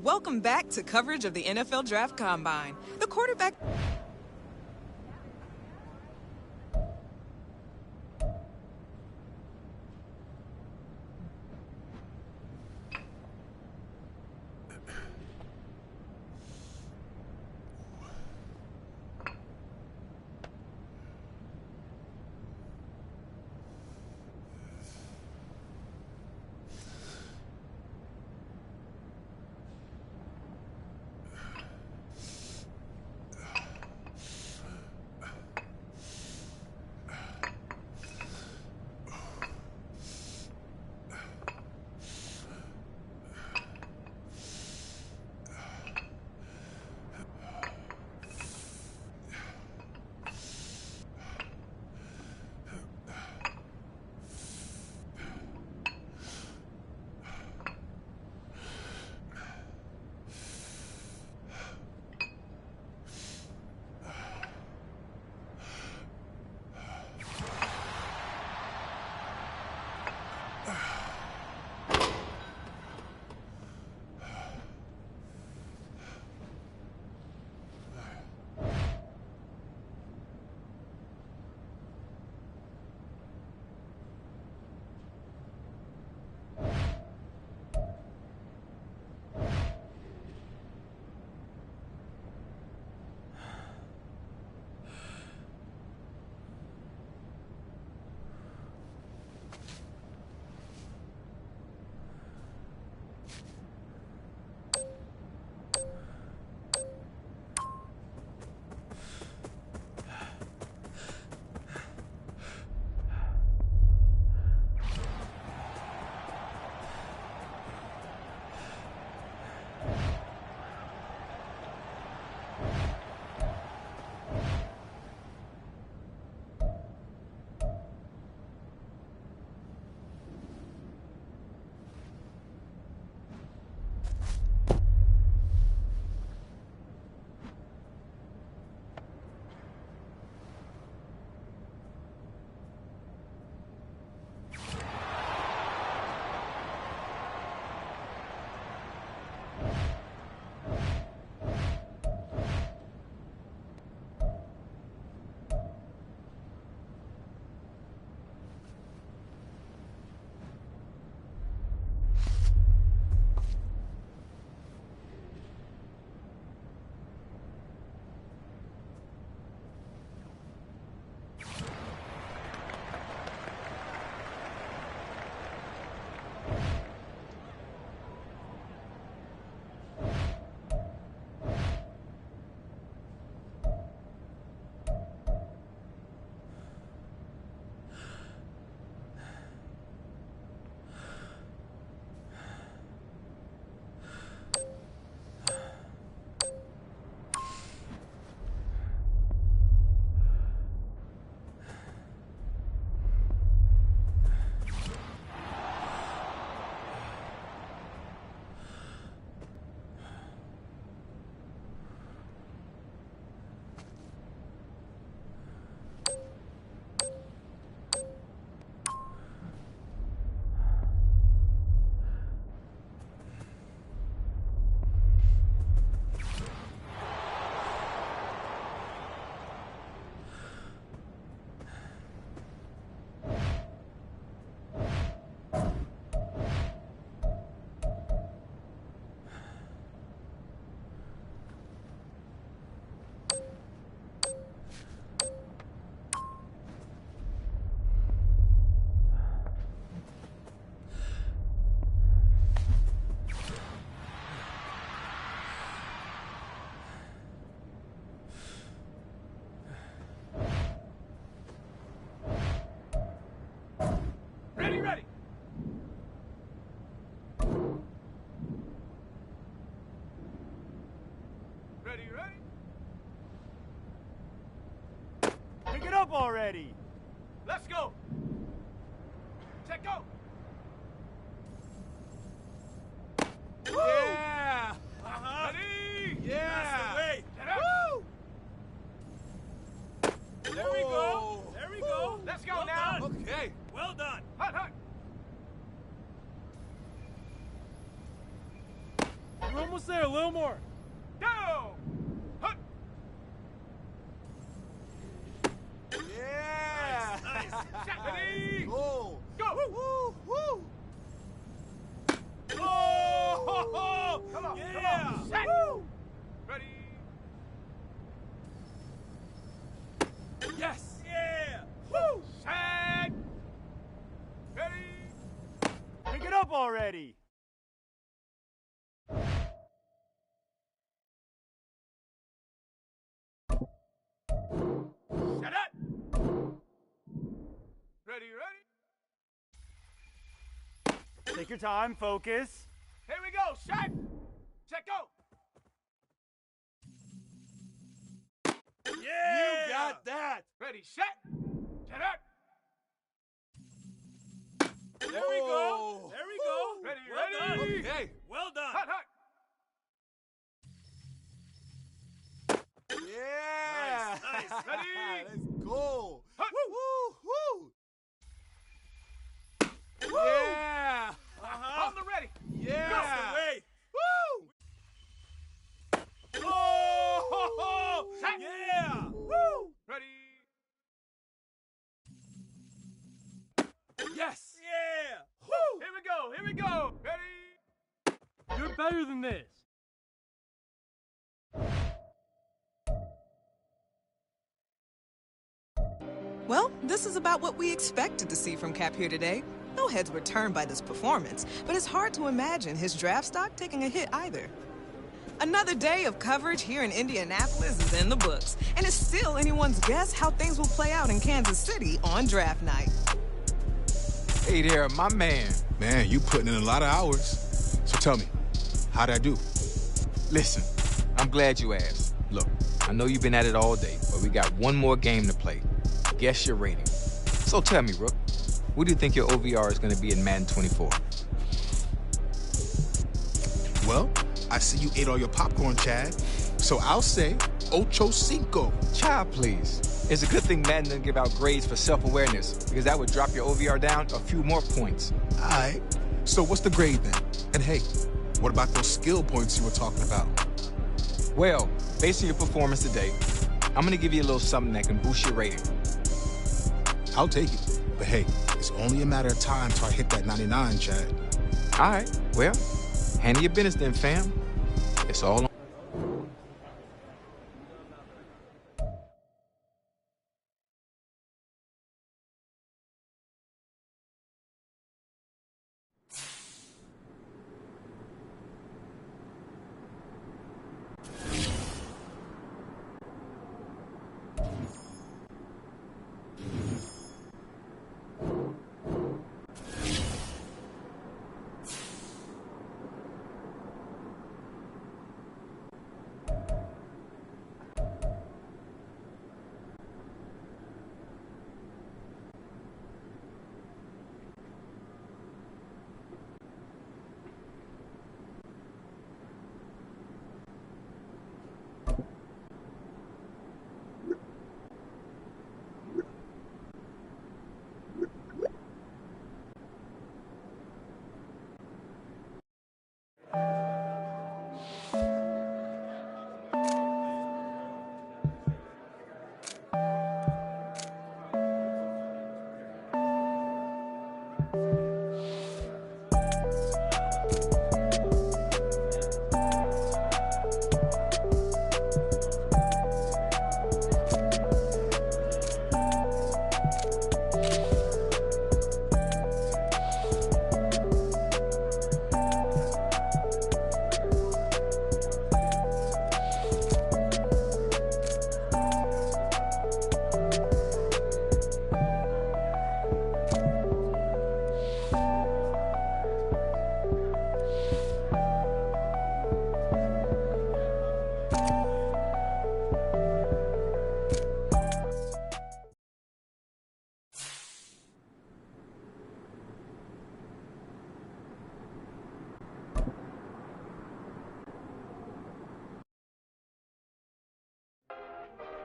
Welcome back to coverage of the NFL Draft Combine. The quarterback... up already. Let's go. Check go. Yeah. Ready? Yeah. That's the way. Woo. There we go. There we go. Let's go now. Done. Okay. Well done. Hut, hut. You're almost Almost there, a little more. Go! Hut. Yeah! Nice. Ready? Go! Go! Woo! Woo! Oh! Come on, yeah! come on. Set. Woo! Ready? Yes! Yeah! Woo! Set. Ready? Pick it up already! Set it. Ready, ready? Take your time, focus. Here we go. Set. Set, go. Yeah! You got that! Ready, set. Set it. There we go! There we go! Ready, Well ready? done. Okay. Well done! Hut, hut. Yeah! Nice, nice. Ready? Let's go! Hut. Woo! Woo! Woo. Yeah! On the ready. Yeah! That's the way. Woo! Oh! Set. Yeah! Woo! Ready? Yes! Yeah! Woo! Here we go. Here we go. Ready? You're better than this. Well, this is about what we expected to see from Cap here today. No heads were turned by this performance, but it's hard to imagine his draft stock taking a hit either. Another day of coverage here in Indianapolis is in the books, and it's still anyone's guess how things will play out in Kansas City on draft night. Hey there, my man. Man, you putting in a lot of hours. So tell me, how'd I do? Listen, I'm glad you asked. Look, I know you've been at it all day, but we got one more game to play. Guess your rating. So tell me, Rook, what do you think your OVR is going to be in Madden 24? Well, I see you ate all your popcorn, Chad. So I'll say ocho cinco. Child, please. It's a good thing Madden doesn't give out grades for self-awareness, because that would drop your OVR down a few more points. All right. So what's the grade then? And hey, what about those skill points you were talking about? Well, based on your performance today, I'm going to give you a little something that can boost your rating. I'll take it. But hey, it's only a matter of time till I hit that 99, Chad. All right. Well, handle your business then, fam. It's all on.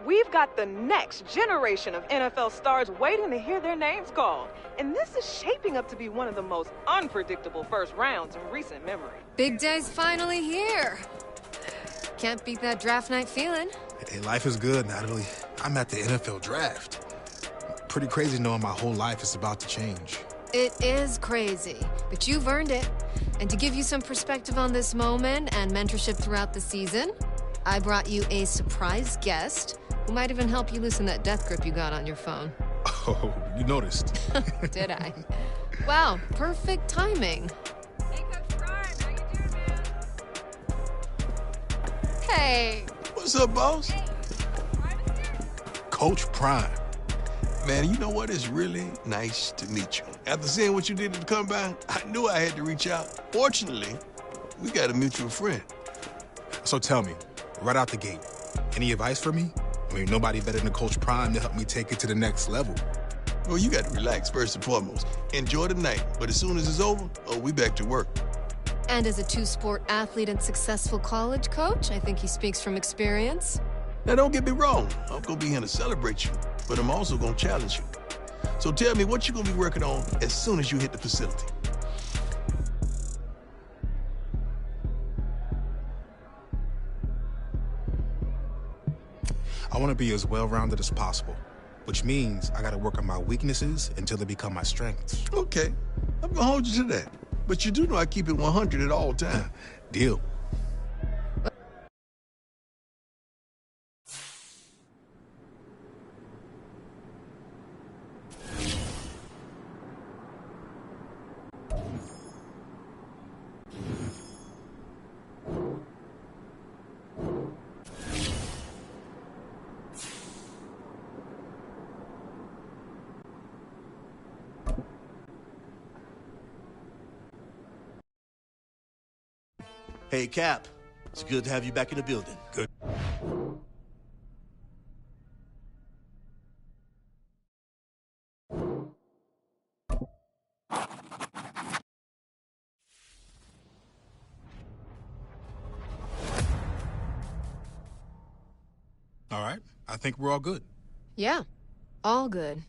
We've got the next generation of NFL stars waiting to hear their names called. And this is shaping up to be one of the most unpredictable first rounds in recent memory. Big day's finally here. Can't beat that draft night feeling. Hey, life is good, Natalie. I'm at the NFL draft. Pretty crazy knowing my whole life is about to change. It is crazy, but you've earned it. And to give you some perspective on this moment and mentorship throughout the season, I brought you a surprise guest who might even help you loosen that death grip you got on your phone. Oh, you noticed. Did I? Wow, perfect timing. Hey, Coach Prime, how you doing, man? Hey. What's up, boss? Hey, Prime is here? Coach Prime. Man, you know what? It's really nice to meet you. After seeing what you did at the combine, I knew I had to reach out. Fortunately, we got a mutual friend. So tell me, right out the gate, any advice for me? I mean, nobody better than Coach Prime to help me take it to the next level. Well, you got to relax first and foremost. Enjoy the night, but as soon as it's over, we back to work. And as a two-sport athlete and successful college coach, I think he speaks from experience. Now, don't get me wrong. I'm going to be here to celebrate you, but I'm also going to challenge you. So tell me what you're going to be working on as soon as you hit the facility. I want to be as well-rounded as possible, which means I got to work on my weaknesses until they become my strengths. Okay, I'm going to hold you to that. But you do know I keep it 100 at all times. Deal. Hey, Cap. It's good to have you back in the building. Good. All right. I think we're all good. Yeah, all good.